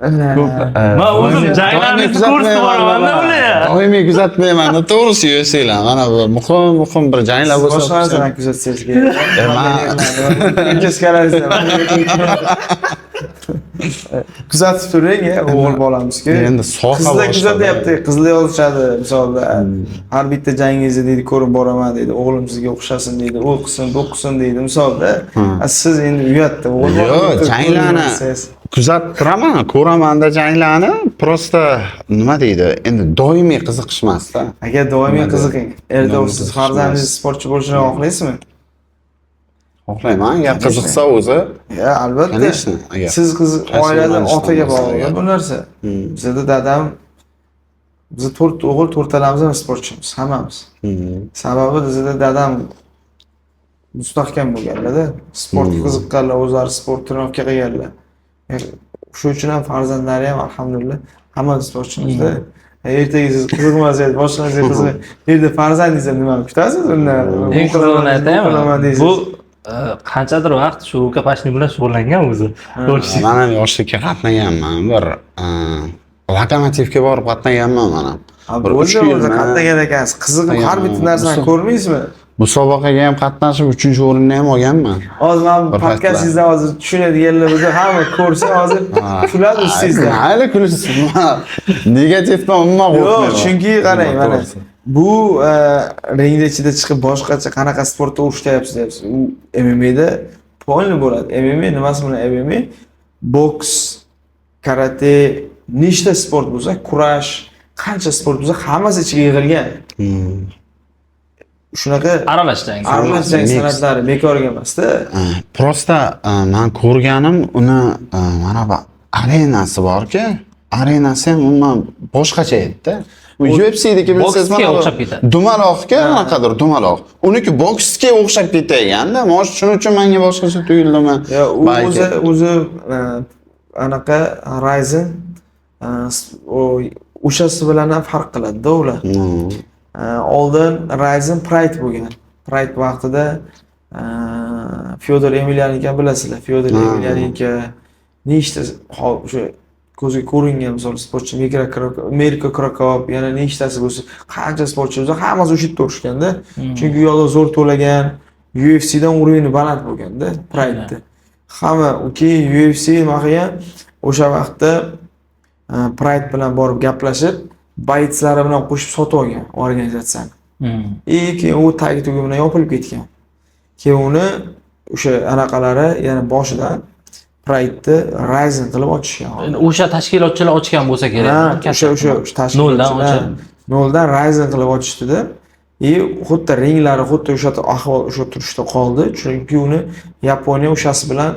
Men o'zim janglarni kursga boraman-da ular. Doimiy kuzatmayman, to'g'risi UFC'lar. Mana bu muhim bir janglar bo'lsa, boshqa narsadan kuzatsangiz kerak. Kuzatib turing, o'g'il bolamizku. Endi soha Qizlar kuzatyapti, qizlar yozishadi, misolda har bitta jangingizni deydi, ko'rib boraman deydi, o'g'lim sizga o'xshasin deydi, u qilsin, bu qilsin deydi, misolda. Siz endi uyatda o'g'il yo'q, janglarni kuzatib turaman, ko'raman-da janglarni, prosta nima deydi, endi doimiy qiziqish emas-da. Agar doimiy qiziqing, erta siz farzandingiz sportchi bo'lishini xohlaysizmi? Xohlayman, agar qiziqsa o'zi. Albatta. Конечно, agar. Siz oilada otaga bog'liq bu narsa. Bizda dadam, biz 4 o'g'il, 4talamiz ham sportchimiz, hammamiz. Sababi bizda dadam mustahkam bo'lganlar-da, sportga qiziqqanlar, o'zlari sport trenirovka qilganlar. Shu uchun ham farzandlari ham alhamdulillah hammamiz sportchimizda. Ertaga siz qiziqmasangiz, boshqa narsaga qiziqing. Endi farzandingiz nimani kutasiz undan? Eng qizig'ini aytaymi? Bu qanchadir vaqt shu ukapashnik bilan shug'ullangan o'zi. Men ham yoshlikka qatnaganman, bir lokomotivga borib qatnaganman men ham. O'zi qatnagan ekansiz, qiziqib har bitta narsani ko'rmaysizmi? Musobaqaga ham qatnashib 3-o'rinni ham olganman. Hozir men podkastingizda hozir tushunadiganlar bo'lsa, hamma ko'rsa hozir kuladi ustingizda. Mayli kulishsin. Negativdan umuman qo'rqmayman. Yo'q, chunki qarang, mana bu ringda ichida chiqib boshqacha qanaqa sportda urushyapsiz deyapsiz. U MMA'da polni bo'ladi. MMA nimasi bilan MMA? Boks, karate, nechta sport bo'lsa, kurash, qancha sport bo'lsa, hammasi ichiga yig'ilgan. Shunaqa aralash jang sanatlari bekorga emas-da. Prosta men ko'rganim uni mana bu arenasi bor-ku, arenasi ham umuman boshqacha edi-da. UFC'dagi bilsangiz mana o'xshab ketadi. Dumaloqga qanaqadir dumaloq. Uniki boksga o'xshab ketayotganda, men shuning uchun menga boshqacha tuyuldimi? O'zi anaqa Ryzen o'shasi bilan ham farq qiladi-da ular. Oldin Ryzen Pride bo'lgan. Pride vaqtida Fyodor Emelianenko bilasizlar. Fyodor Emelianenko nechta o'sha ko'zga ko'ringan misol sportchi Mirko Krokov, yana nechtasi bo'lsa, qancha sportchi bo'lsa, hammasi o'sha yerda urishganda. Chunki u yoqda zo'r to'lagan, UFC'dan urovni baland bo'lganda, Pride'da. Hamma keyin UFC nima qilgan? O'sha vaqtda Pride bilan borib gaplashib, baytslari bilan qo'shib sotib olgan organizatsiyani. Keyin u tagi tugi bilan yopilib ketgan. Keyin uni o'sha anaqalari, ya'ni boshidan Pride'ni Rising qilib ochishgan. O'sha tashkilotchilar ochgan bo'lsa kerak. O'sha tashkilotchilar noldan Rising qilib ochishdida. Xuddi ringlari xuddi o'sha ahvol o'sha turishda qoldi, chunki uni Yaponiya o'shasi bilan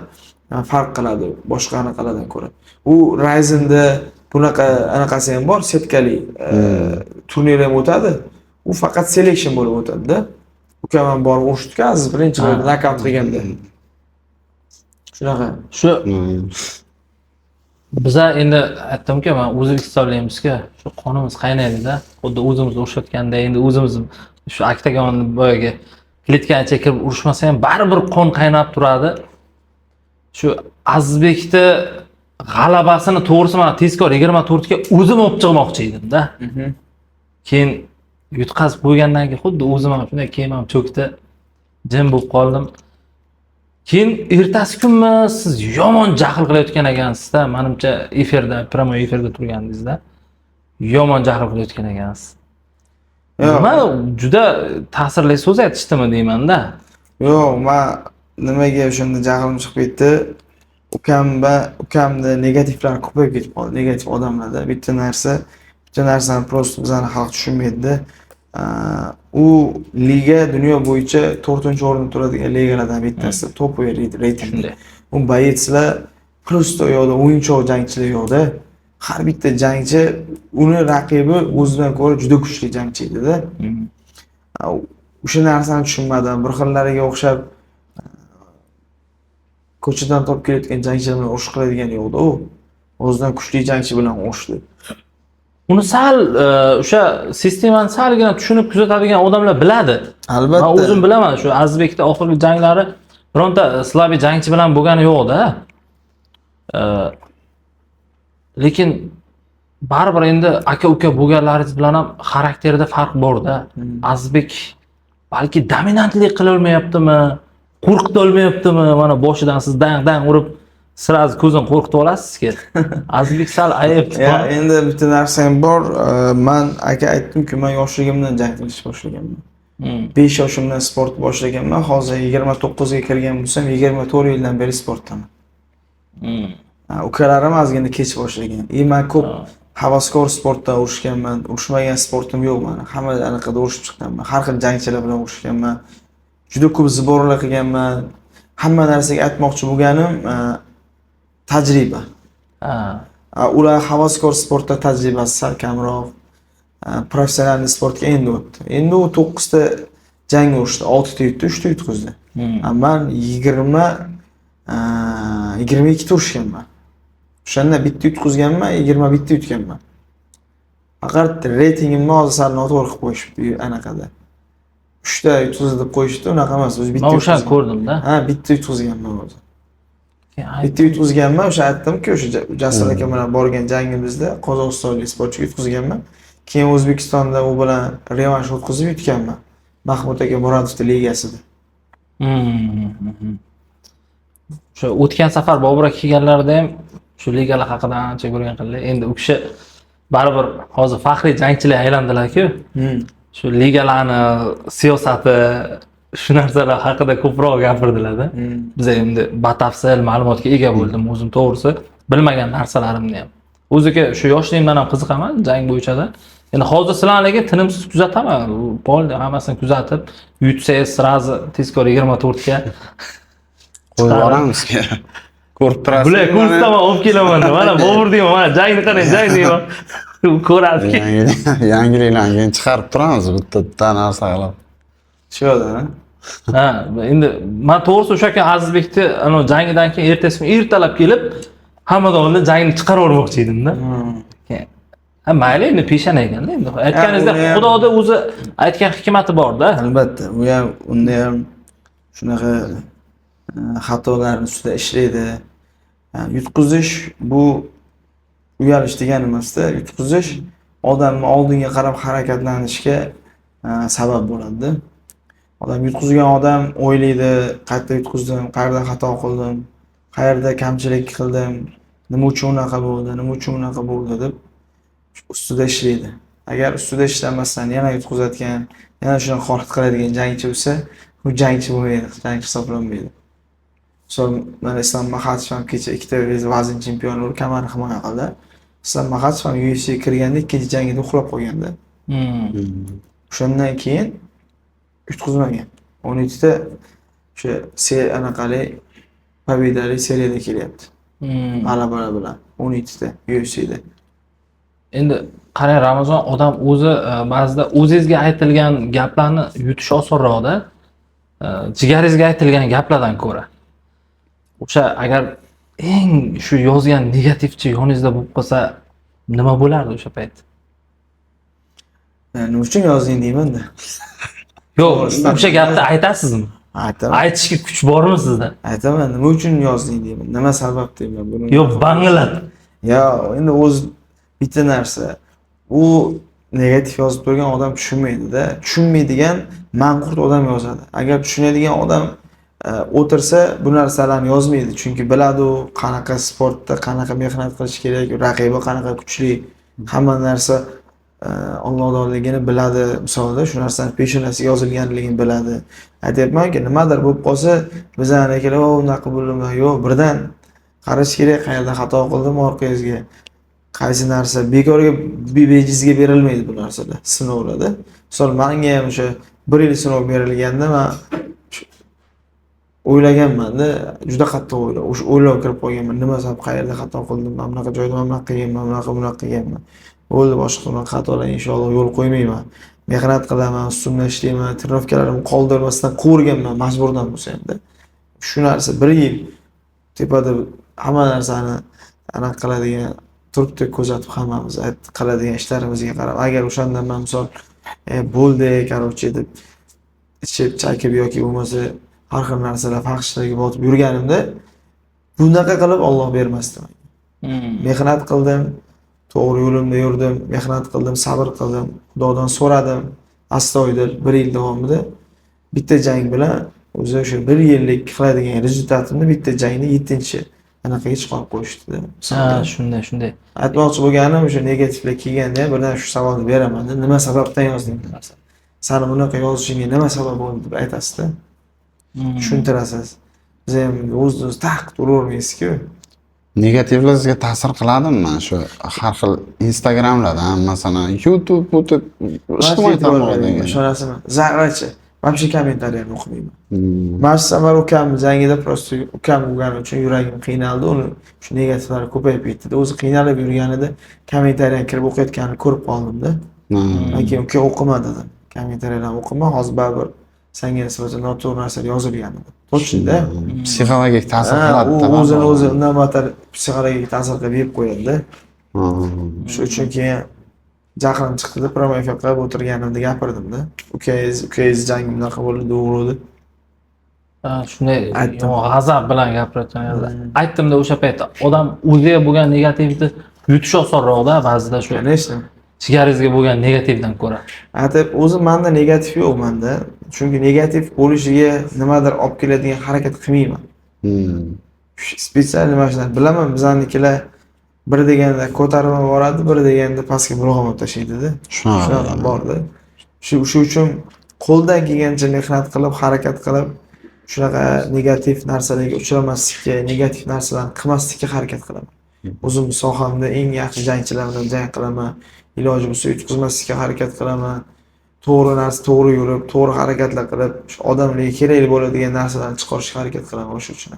farq qiladi boshqa anaqalardan ko'ra. U Rising'da bunaqa anaqasi ham bor, setkali turnir ham o'tadi. U faqat selection bo'lib o'tadi-da. Ukam ham borib o'shdi aziz birinchi bo'lib knockout qilganda. Shunaqa. Shu biza endi aytdimki, men O'zbekistonlarimizga shu qonimiz qaynaydi-da. Xuddi o'zimiz urushayotganda endi o'zimiz shu oktagon boyagi klitkaga kirib urushmasa ham baribir qon qaynab turadi. Shu Azizbekni g'alabasini to'g'risi men tezkor 24 ga o'zim olib chiqmoqchi edim-da. Keyin yutqazib qo'ygandan keyin xuddi o'zim ham shunday kiyimim cho'kdi, jim bo'lib qoldim. Keyin ertasi kunmi siz yomon jahl qilayotgan ekansiz-da, menimcha efirda, prямой efirda turganingizda yomon jahl qilayotgan ekansiz. Nima juda ta'sirli so'z aytishdimi deyman-da. Yo'q, men nimaga o'shanda jahlim chiqib ketdi? Ukamda negativlar ko'payib ketib qoldi, negativ odamlarda. Bitta narsani prosta bizani xalq tushunmaydi. U liga dunyo bo'yicha 4-o'rinda turadigan ligalardan bittasi, top reytingda. U bayitslar prosta yo'qda, o'yinchoq jangchilar yo'qda. Har bitta jangchi uni raqibi o'zidan ko'ra juda kuchli jangchi edi-da. O'sha narsani tushunmadim. Bir xillariga o'xshab ko'chadan topib kelayotgan jangchilar bilan urush qiladigan yo'qda u. O'zidan kuchli jangchi bilan urushdi. Uni sal o'sha sistemani salgina tushunib kuzatadigan odamlar biladi. Albatta. Men o'zim bilaman, shu Azizbekning oxirgi janglari bironta slabiy jangchi bilan bo'lgani yo'q-da. Lekin baribir endi aka-uka bo'lganlaringiz bilan ham xarakterda farq bor-da. Azizbek balki dominantlik qila olmayaptimi, qo'rqita olmayaptimi? Mana boshidan siz dang urib sirasi ko'zini qo'rqitib olasizki. Azizbek sal ayibdi. Endi bitta narsa ham bor. Men aka aytdim-ku, men yoshligimdan jang qilishni boshlaganman. 5 yoshimdan sport boshlaganman. Hozir 29 ga kirgan bo'lsam, 24 yildan beri sportdaman. Ukalarim ozgina kech boshlagan. Men ko'p havaskor sportda urushganman. Urushmagan sportim yo'q meni. Hamma anaqada urushib chiqqanman. Har xil jangchilar bilan urushganman. Juda ko'p zborlar qilganman. Hamma narsaga aytmoqchi bo'lganim tajriba. Ular havaskor sportda tajribasi sal kamroq. Professional sportga endi o'tdi. Endi u 9 ta jang urishdi, 6 ta yutdi, 3 ta yutqizdi. Men 22 ta urushganman. O'shanda bitta yutqizganman, 21 ta yutganman. Faqat reytingimni hozir sal noto'g'ri qilib qo'yishibdi anaqada. 3 ta yutqizdi deb qo'yishdi, unaqa emas. O'zi bitta. Men o'sha ko'rdim-da. Bitta yutqizganman o'zi. Bitta yutqizganman, o'sha aytdim-ku, o'sha Jasur aka bilan borgan jangimizda qozog'istonlik sportchi yutqizganman. Keyin O'zbekistonda u bilan revansh o'tkazib yutganman. Mahmud aka Murodovning ligasida. O'sha o'tgan safar Bobur aka kelganlarida ham shu ligalar haqida ancha ko'rgan qildi. Endi u kishi baribir hozir faxriy jangchilar aylandilar-ku. Shu ligalarni siyosati, shu narsalar haqida ko'proq gapirdilar-da. Biz endi batafsil ma'lumotga ega bo'ldim o'zim to'g'risi, bilmagan narsalarimni ham. O'ziga shu yoshligimdan ham qiziqaman jang bo'yicha-da. Endi hozir sizlarga tinimsiz kuzataman. Bo'ldi, hammasini kuzatib, yutsangiz sirazi tezkor 24 ga qo'yib boramiz. Ko'rib turasiz. Bular kursdan olib kelaman. Mana Bobur deyman, mana jangni qarang, jang deyman. Ko'radiki. Yangiliklarni keyin chiqarib turamiz bitta narsa qilib. Shu-da. Endi men to'g'risi o'sha kun Azizbekni ana jangidan keyin ertasi kun ertalab kelib, hammadan oldin jangni chiqarib yubormoqchi edim-da. Mayli, endi peshana ekanda endi. Aytganingizdek, Xudoda o'zi aytgan hikmati bor-da. Albatta, u ham unda ham shunaqa xatolarni ustida ishlaydi. Yutqizish bu uyalish degani emas-da. Yutqizish odamni oldinga qarab harakatlanishga sabab bo'ladi-da. Odam yutqizgan odam o'ylaydi, qayerda yutqizdim, qayerda xato qildim, qayerda kamchilik qildim, nima uchun unaqa bo'ldi, nima uchun unaqa bo'ldi deb ustida ishlaydi. Agar ustida ishlamasdan yana yutqizadigan, yana shuni holat qiladigan jangchi bo'lsa, u jangchi bo'lmaydi, jangchi hisoblanmaydi. Misol, mana Islom Maxatov ham kecha ikkita vazn chempioni bo'lib, kamarni himoya qildi. Islom Maxatov ham UFC'ga kirganda ikkinchi jangida uxlab qolgandi. O'shandan keyin yutqizmagan. 12 ta o'sha anaqali pobedali seriyada kelyapti. G'alabalar bilan 12 ta UFC'da. Endi qarang Ramazon, odam o'zi ba'zida o'zingizga aytilgan gaplarni yutish osonroqda, jigaringizga aytilgan gaplardan ko'ra. O'sha agar eng shu yozgan negativchi yoningizda bo'lib qolsa, nima bo'lardi o'sha payt? Nima uchun yozding deyman-da. Yo'q, o'sha gapni aytasizmi? Aytaman. Aytishga kuch bormi sizda? Aytaman, nima uchun yozding deyman. Nima sabab deyman buni. Yo'q, bangilad. Yo, endi o'z bitta narsa. U negativ yozib turgan odam tushunmaydi-da. Tushunmaydigan manqurt odam yozadi. Agar tushunadigan odam o'tirsa bu narsalarni yozmaydi, chunki biladi u qanaqa sportda qanaqa mehnat qilish kerak, raqibi qanaqa kuchli, hamma narsa Allohdaligini biladi. Misolda shu narsani peshonasiga yozilganligini biladi. Aytyapmanki, nimadir bo'lib qolsa, bizanikilar unaqa bo'ldimi? Yo'q, birdan qarash kerak, qayerda xato qildim orqangizga. Qaysi narsa bekorga bejizga berilmaydi bu narsalar, sinovlarda. Misol, menga ham o'sha 1 yil sinov berilganda men o'ylaganman-da, juda qattiq o'ylab kirib qolganman. Nima sabab qayerda xato qildim? Men bunaqa joyda bunaqa qilganman, bunaqa qilganman. Bo'ldi, boshqa bunaqa xatolarga inshaalloh yo'l qo'ymayman. Mehnat qilaman, ustimda ishlayman, trenirovkalarimni qoldirmasdan quvurganman, majburdan bo'lsa ham-da. Shu narsa 1 yil tepada hamma narsani aniq qiladigan, turibdi kuzatib hammamiz qiladigan ishlarimizga qarab. Agar o'shandan men misol bo'ldi, qarochi deb ichib chakib yoki bo'lmasa har xil narsalar fahshlarga botib yurganimda bunaqa qilib Alloh bermasdi menga. Mehnat qildim, to'g'ri yo'limda yurdim, mehnat qildim, sabr qildim, Xudodan so'radim, astoydil 1 yil davomida bitta jang bilan o'zi o'sha 1 yillik qiladigan rezultatimni bitta jangda 7-chi anaqaga chiqarib qo'yishdi. Shunday. Aytmoqchi bo'lganim o'sha negativlik kelganda birdan shu savolni beraman. Nima sababdan yozding bu narsani? Sani bunaqa yozishingga nima sabab bo'ldi deb aytasiz-da. Tushuntirasiz. Biz ham o'z-o'z taq turavermaysiz-ku. Negativlar sizga ta'sir qiladimi? Mana shu har xil Instagramlardan, masalan, YouTube, ijtimoiy tarmoqlardan. Ishonasizmi? Zarracha. Вообще kommentariylarni o'qimayman. Mana shu safar ukam jangida prosta ukam bo'lgani uchun yuragim qiynaldi. Uni shu negativlar ko'payib ketdi. O'zi qiynalib yurganida kommentariyaga kirib o'qiyotganini ko'rib qoldim-da. Lekin uka o'qima dedim. Kommentariyalarni o'qima, hozir baribir senga nisbatan noto'g'ri narsalar yozilgan edi. To'g'ri-da. Psixologik ta'sir qiladi. U o'zini undan battar psixologik ta'sir qilib yeb qo'yadi-da. Shuning uchun keyin jahlim chiqdi, promo efekt qilib o'tirganimda gapirdim-da. Ukangiz jangi bunaqa bo'ldi, to'g'ri. Shunday g'azab bilan gapirayotgan. Aytdim-da o'sha paytda odam o'ziga bo'lgan negativni yutish osonroqda ba'zida shu. Chigaringizga bo'lgan negativdan ko'ra. Aytib, o'zi menda negativ yo'q menda. Chunki negativ bo'lishiga nimadir olib keladigan harakat qilmayman. Spetsial nima shunday bilaman, bizanikilar bir deganda ko'tarib boradi, bir deganda pastga burg'amab tashlaydi-da. Shunaqa bordi. Shu uchun qo'ldan kelgancha mehnat qilib, harakat qilib, shunaqa negativ narsalarga uchramaslikka, negativ narsalarni qilmaslikka harakat qilaman. O'zim sohamda eng yaxshi jangchilar bilan jang qilaman. Iloji bo'lsa yutqizmaslikka harakat qilaman. To'g'ri narsa, to'g'ri yurib, to'g'ri harakatlar qilib, shu odamlarga kerak bo'ladigan narsalarni chiqarishga harakat qilaman o'sha uchun.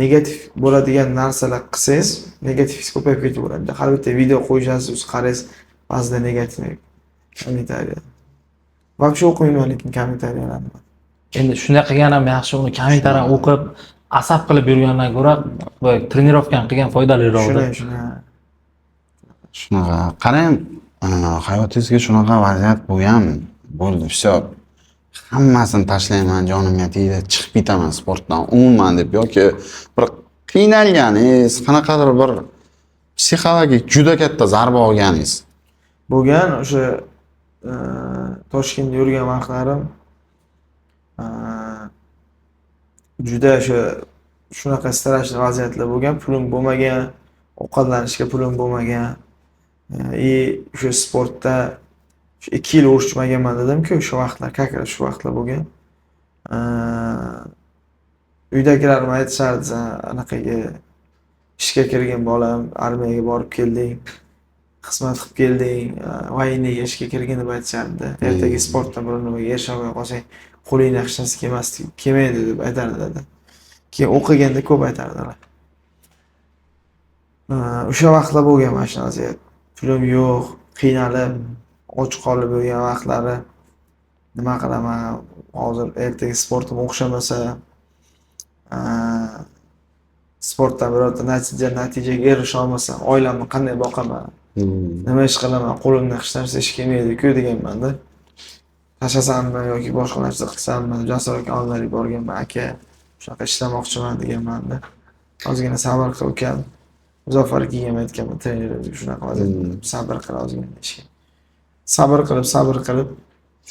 Negativ bo'ladigan narsalar qilsangiz, negativingiz ko'payib ketaveradi. Har bitta video qo'yishasiz, qaraysiz, ba'zida negativ kommentariya. Вообще o'qimayman lekin kommentariyalarni. Endi shunday qilgan ham yaxshi, uni kommentariyani o'qib, asab qilib yurgandan ko'ra, trenirovkani qilgan foydaliroq. Shunaqa. Qarang, hayotingizga shunaqa vaziyat bo'lganmi? Bo'ldi, всё. Hammasini tashlayman, jonimga tegdi, chiqib ketaman sportdan, umuman deb yoki bir qiynalganingiz, qanaqadir bir psixologik juda katta zarba olganingiz bo'lgan. O'sha Toshkentda yurgan vaqtlarim Juda shunaqa stressli vaziyatlar bo'lgan, pulim bo'lmagan, ovqatlanishga pulim bo'lmagan. O'sha sportda 2 yil o'rishmaganman dedim-ku, o'sha vaqtlar, как раз shu vaqtlar bo'lgan. Uydagilarim aytishardi, "Sen anaqaga ishga kirgin bolam, armiyaga borib kelding, xizmat qilib kelding, voyinniga ishga kirgin" deb aytishardi. Ertaga sportdan biror nimaga erisholmay qolsang, qo'lingdan hech narsa kelmaydi deb aytardi. Keyin o'qiganda ko'p aytardilar. O'sha vaqtlar bo'lgan mana shu vaziyat. Pulim yo'q, qiynalib, och qolib yurgan vaqtlari. Nima qilaman? Hozir ertaga sportim o'xshamasa, sportdan birorta natijaga erisha olmasam, oilamni qanday boqaman? Nima ish qilaman? Qo'limdan hech narsa ish kelmaydi-ku deganman-da. Tashlasammi yoki boshqa narsa qilsammi? Jasur aka oldimga borganman, aka, shunaqa ishlamoqchiman deganman-da. Ozgina sabr qil ukam. Muzaffar akaga ham aytganman, trenerga shunaqa vaziyat, sabr qil ozgina ishga. Sabr qilib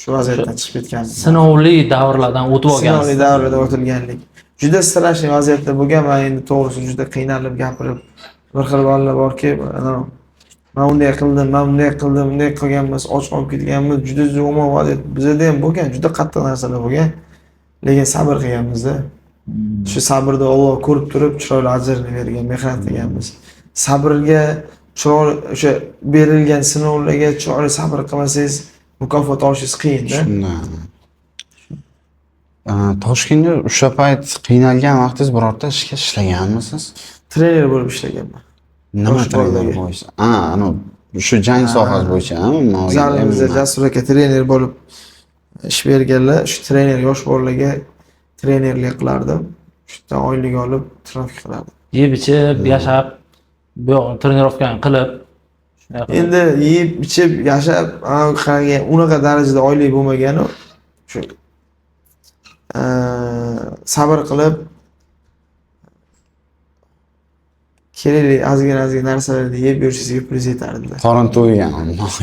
shu vaziyatdan chiqib ketgandim. Sinovli davrlardan o'tib olgansiz. Sinovli davrlarda o'tilganlik. Juda stressli vaziyatlar bo'lgan. Men endi to'g'risi juda qiynalib gapirib, bir xil bolalar borki, "Men unday qildim, bunday qilganmiz, och qolib ketganmiz." Juda yomon vaziyat bizda ham bo'lgan, juda qattiq narsalar bo'lgan. Lekin sabr qilganmiz-da. Shu sabrda Alloh ko'rib turib, chiroyli ajrini bergan, mehnat qilganmiz. Sabrga chiroyli o'sha berilgan sinovlarga chiroyli sabr qilmasangiz, mukofot olishingiz qiyin-da. Toshkentda o'sha payt qiynalgan vaqtingiz birorta ishga ishlaganmisiz? Trener bo'lib ishlaganman. Nima trener bo'yicha? Shu jang sohasi bo'yicha, Zarimizda Jasur aka trener bo'lib ish berganlar, shu trener yosh bolalarga trenerlik qilardim. Shu yerdan oylik olib, trafik qilardim. Yeb ichib, yashab, bu yoqni trenirovkani qilib, shunday qilib. Endi yeb ichib yashab, qaragan unaqa darajada oylik bo'lmagani, shu sabr qilib kerakli ozgina narsalarni yeb yurishingiz pul yetardi. Qorin to'ygan.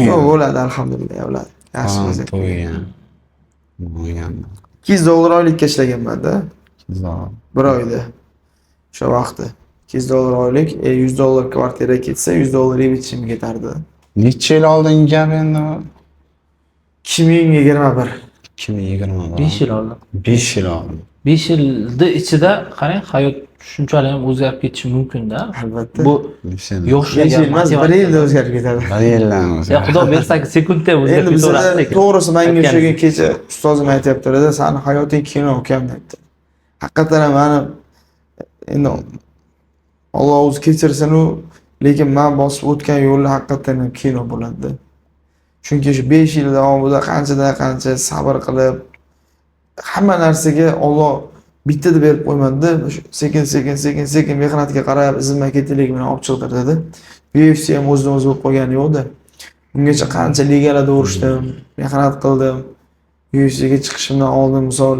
Yo'q, bo'ladi, alhamdulillah, bo'ladi. Yaxshi Qorin vaziyat. to'ygan. $200 oylikka ishlaganman-da. Bir oyda. O'sha vaqtda $200 oylik, $100 kvartira ketsa, $100 yeb ichishim ketardi. Necha yil oldin gap endi? 2021. 2021. 5 yil oldin. 5 yil oldin. 5 yilda ichida qarang, hayot shunchalik ham o'zgarib ketishi mumkin-da. Albatta. Bu 5 yil yoshlarga emas, 1 yilda o'zgarib ketadi. 1 yildan o'zi. Ya xudo bersa sekundda o'zgarib Endi bizda ketaveradi. to'g'risi menga o'sha kecha ustozim aytayapti-da, "Sani hayoting kino ukam" debdi. Haqiqatan ham meni endi Alloh o'zi kechirsin-u, lekin men bosib o'tgan yo'llar haqiqatan ham kino bo'ladi. Chunki shu 5 yil davomida qancha sabr qilib, hamma narsaga Alloh bitta deb berib qo'ymadi-da. Sekin mehnatga qarab, izimma ketlik bilan olib chiqdirdi. UFC ham o'zidan o'zi bo'lib qolgani yo'q-da. Bungacha qancha ligalarda urishdim, mehnat qildim. UFCga chiqishimdan oldin misol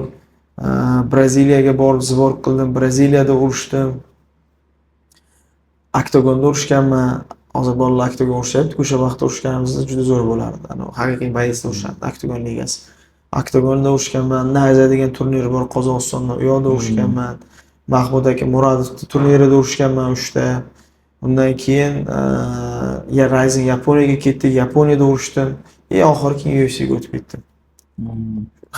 Braziliyaga borib zibor qildim, Braziliyada urishdim. Oktagonda urishganman. Hozir bolalar oktagon urishyapti. O'sha vaqtda urishganimizda juda zo'r bo'lardi. Haqiqiy boksda urishadi, oktagon ligasi. Oktagonda urishganman. Naza degan turnir bor Qozog'istonda, u yoqda urishganman. Mahmud aka Murodovning turnirida urishganman 3 ta. Undan keyin Rising Yaponiyaga ketdik, Yaponiyada urishdim. Oxirgi UFCga o'tib ketdim.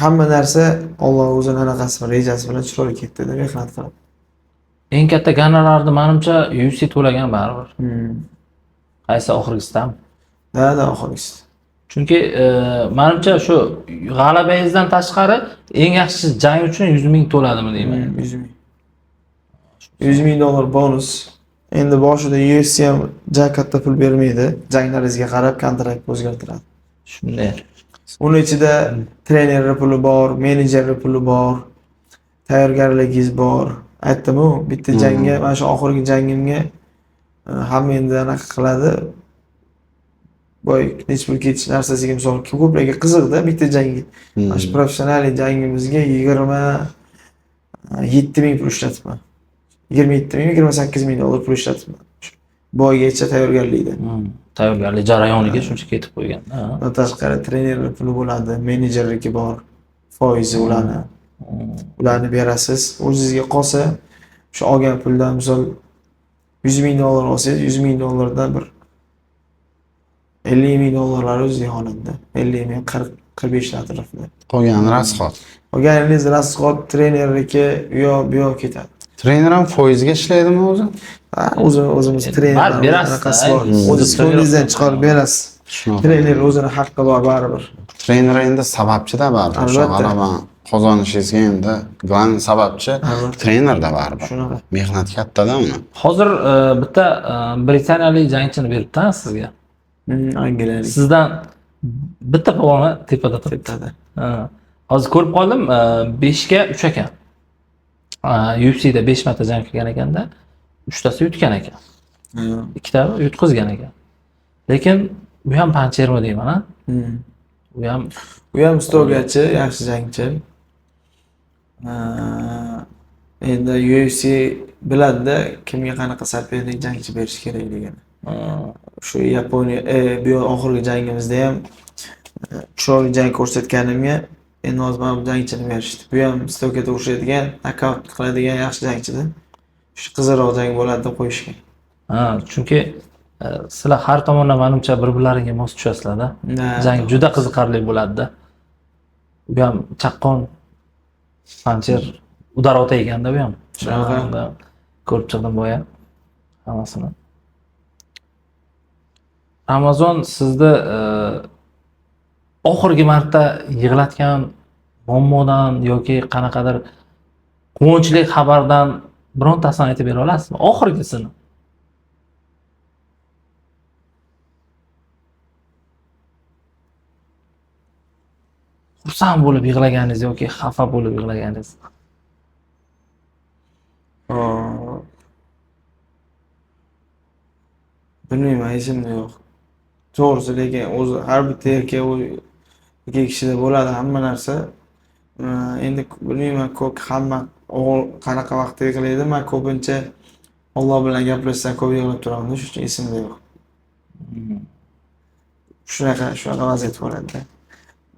Hamma narsa Alloh o'zining anaqasi bilan, rejasi bilan chiroyli ketdi-da, mehnat qilib. Eng katta gonorarni menimcha UFC to'lagan baribir. Qaysi oxirgisidan? Da, oxirgisi. Chunki menimcha shu g'alabangizdan tashqari eng yaxshi jang uchun 100 ming to'ladimi deyman. 100 ming. $100,000 bonus. Endi boshida UFC ham katta pul bermaydi. Janglaringizga qarab kontrakt o'zgartiradi. Shunday. Uning ichida trenerning puli bor, menejerning puli bor, tayyorgarligingiz bor. Aytdim-ku, bitta jangga, mana shu oxirgi jangimga hamma endi anaqa qiladi. Boy necha pul ketish narsasiga misol ko'plarga qiziqda bitta jangga. Mana shu professional jangimizga 27 ming pul ishlatibman. 27 ming, $28,000 pul ishlatibman. Boygacha tayyorgarlikda. Tayyorgarlik jarayoniga shuncha ketib qo'ygan. Undan tashqari trenerning puli bo'ladi, menejerligi bor, foizi bo'ladi. Ularni berasiz. O'zingizga qolsa, o'sha olgan puldan misol $100,000 olsangiz, $100,000 dan bir $50,000 o'zingizga qoladi. 50 ming, 40-45 atrofida. Qolgani rasxod. Olganingiz rasxod trenerniki bu yoq ketadi. Trener ham foizga ishlaydimi o'zi? Ha, o'zimiz trener berasiz, o'ziz qo'lingizdan chiqarib berasiz. Shunaqa. Trener o'zini haqqi bor baribir. Trener endi sababchi-da baribir. O'sha Albatta. g'alaba qozonishingizga endi global sababchi Albatta. trenerda baribir. Shunaqa. Mehnat katta-da uni. Hozir bitta britaniyalik jangchini beribdi sizga. Angliyalik. Sizdan bitta pog'ona tepada turibdi. Tepada. Ha. Hozir ko'rib qoldim, 5 ga 3 ekan. UFC'da 5 marta jang qilgan ekanda, 3tasi yutgan ekan. Ikkita yutqizgan ekan. Lekin bu ham panchermi deyman, ha? Bu ham stolgachi, yaxshi jangchi. Endi UFC biladi kimga qanaqa sopernik jangchi berish kerakligini. Shu Yaponiya bu oxirgi jangimizda ham chiroyli jang ko'rsatganimga endi hozir mana bu jangchini berishdi. Bu ham stolga o'xshaydigan, nokaut qiladigan yaxshi jangchida. Shu qizaloq jang bo'ladi deb qo'yishgan. Ha, chunki sizlar har tomondan menimcha bir-birlaringga mos tushasizlar-da. Jang juda qiziqarli bo'ladi-da. Bu ham chaqqon pancher udarota ekanda bu ham. Shunaqa. Ko'rib chiqdim boya hammasini. Ramazon sizni oxirgi marta yig'latgan muammodan yoki qanaqadir quvonchli xabardan birontasini aytib bera olasizmi? Oxirgisini. Xursand bo'lib yig'laganingiz yoki xafa bo'lib yig'laganingiz. Bilmayman, esimda yo'q. To'g'risi, lekin o'zi har bitta erkak ikki kishida bo'ladi hamma narsa. Endi bilmayman, hamma o'g'il qanaqa vaqtda yig'laydi. Men ko'pincha Alloh bilan gaplashsam ko'p yig'lab turaman, shuning uchun esimda yo'q. Shunaqa vaziyat bo'ladi.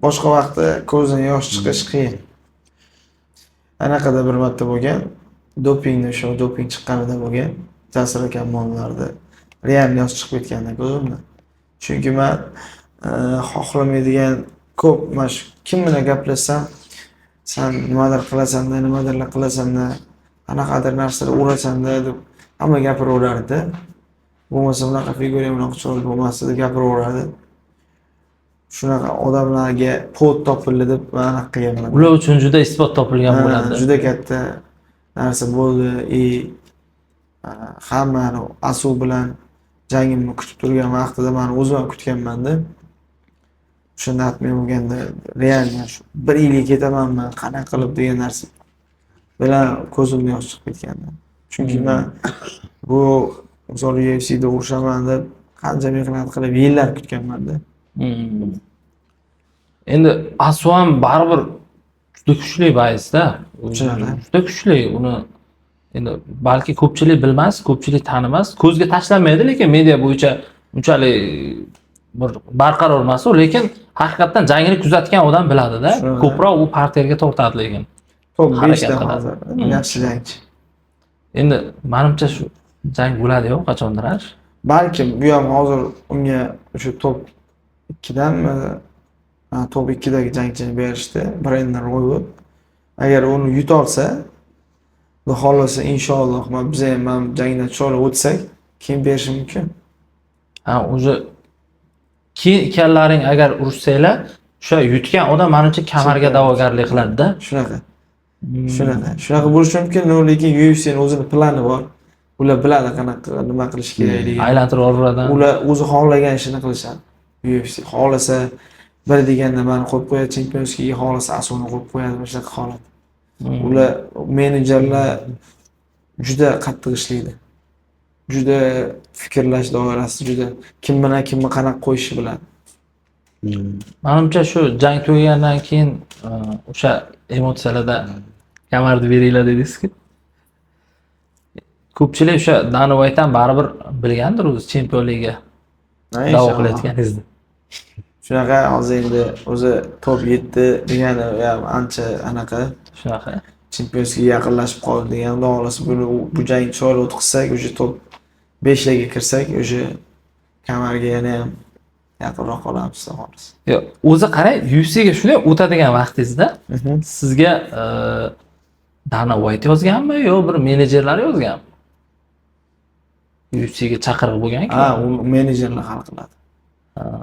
Boshqa vaqtda ko'zdan yosh chiqish qiyin. Anaqada bir marta bo'lgan, doping chiqqanida bo'lgan, ta'sir kamonlarda real yosh chiqib ketganda ko'zimdan. Chunki men xohlamaydigan ko'p mana shu kim bilan gaplashsam, sen nimadir qilasan-da, qanaqadir narsalar urasan-da deb hamma gapiraverardi. Bo'lmasa bunaqa figura bunaqa chiroyli bo'lmasdi deb gapiraverardi. Shunaqa odamlarga pod topildi deb men qilganman. Ular uchun juda isbot topilgan bo'ladi. Juda katta narsa bo'ldi. Hammani Asu bilan jangimni kutib turgan vaqtida men o'zim ham kutganman-da. O'shanda aytmay bo'lganda real shu 1 yilga ketamanmi, qanaqa qilib degan narsa bilan ko'zimdan yosh chiqib ketgandi. Chunki men bu misol UFC'da urushaman deb qancha mehnat qilib yillar kutganman-da. Endi Asu ham baribir juda kuchli bayisda. Juda kuchli. Uni endi balki ko'pchilik bilmas, ko'pchilik tanimas, ko'zga tashlanmaydi, lekin media bo'yicha unchalik bir barqaror emas, lekin haqiqatan jangini kuzatgan odam biladi-da. Ko'proq u parterga tortadi lekin. Top 5 da hozir yaxshi jangchi. Endi menimcha shu jang bo'ladi-ku qachondir. Balkim bu ham hozir unga o'sha top 2danmi, top 2dagi jangchini berishdi, Brendan Roywood. Agar uni yuta olsa, Xudo xolasa inshaalloh biz ham jangdan chiroyli o'tsak, keyin berish mumkin. O'zi keyin ikkalalaring agar urushsanglar, o'sha yutgan odam menimcha kamarga da'vogarlik qiladi-da. Shunaqa bo'lishi mumkin, lekin UFC'ning o'zining plani bor. Ular biladi qanaqa nima qilish kerakligini. Aylantirib olaveradi. Ular o'zi xohlagan ishini qilishadi. UFC xohlasa bir deganda meni qo'yib qo'yadi, chempionskiga xohlasa Asuni qo'yib qo'yadi, o'sha holat. Ular menejerlar juda qattiq ishlaydi. Juda fikrlash doirasi juda kim bilan kimni qanaqa qo'yishni biladi. Menimcha shu jang tugagandan keyin o'sha emotsiyalarda kamarni beringlar dedingiz-ku. Ko'pchilik o'sha Dana White'dan baribir bilgandir o'zi chempionligiga da'vo qilayotganingizni. Shunaqa hozir endi o'zi top 7 degani ham ancha anaqa Shunaqa. Chempionskiga yaqinlashib qoldi degan Xudo xolasa bu jang chiroyli o'tkazsak, o'sha top 5 larga kirsak, o'sha kamarga yana ham yaqinroq qolamiz Xudo xolasa. Yo'q, o'zi qarang, UFCga shunday o'tadigan vaqtingizda sizga Dana White yozganmi yo bir menejerlar yozganmi? UFCga chaqiriq bo'lgan-ku. Ha, u menejerlar hal qiladi.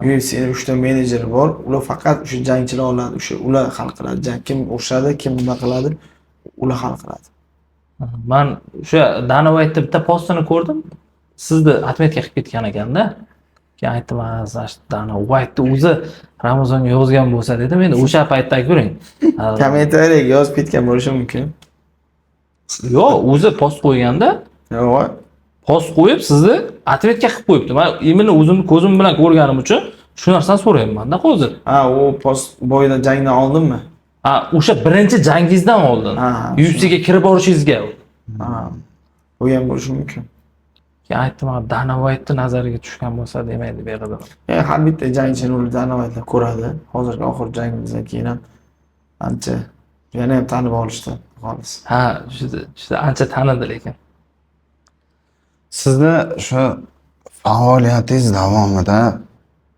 UFC'ning 3 ta menejeri bor. Ular faqat o'sha jangchilar oladi, o'sha ular hal qiladi. Jang kim o'xshadi, kim nima qiladi, ular hal qiladi. Men o'sha Dana White'ni bitta postini ko'rdim. Sizni atmetga qilib ketgan ekanda. Keyin aytdim, Dana White'ni o'zi Ramazonga yozgan bo'lsa dedim. Endi o'sha paytda ko'ring. Kommentariyaga yozib ketgan bo'lishi mumkin. Yo'q, o'zi post qo'yganda, Yo'q. post qo'yib sizni atmetga qilib qo'yibdi. Men imенно o'zimni ko'zim bilan ko'rganim uchun shu narsani so'rayman-da hozir. Ha, u post bo'yida jangdan oldinmi? Ha, o'sha birinchi jangingizdan oldin. Ha, UFCga kirib borishingizga. Ha. Bo'lgan bo'lishi mumkin. Keyin aytdim, Dana White'ni nazariga tushgan bo'lsa demaydi beradi. Har bitta jangchini ular Dana White'lar ko'radi. Hozirgi oxir jangimizdan keyin ham ancha yana ham tanib olishdi xolos. Ha, juda ancha tanidi lekin. Sizni shu faoliyatingiz davomida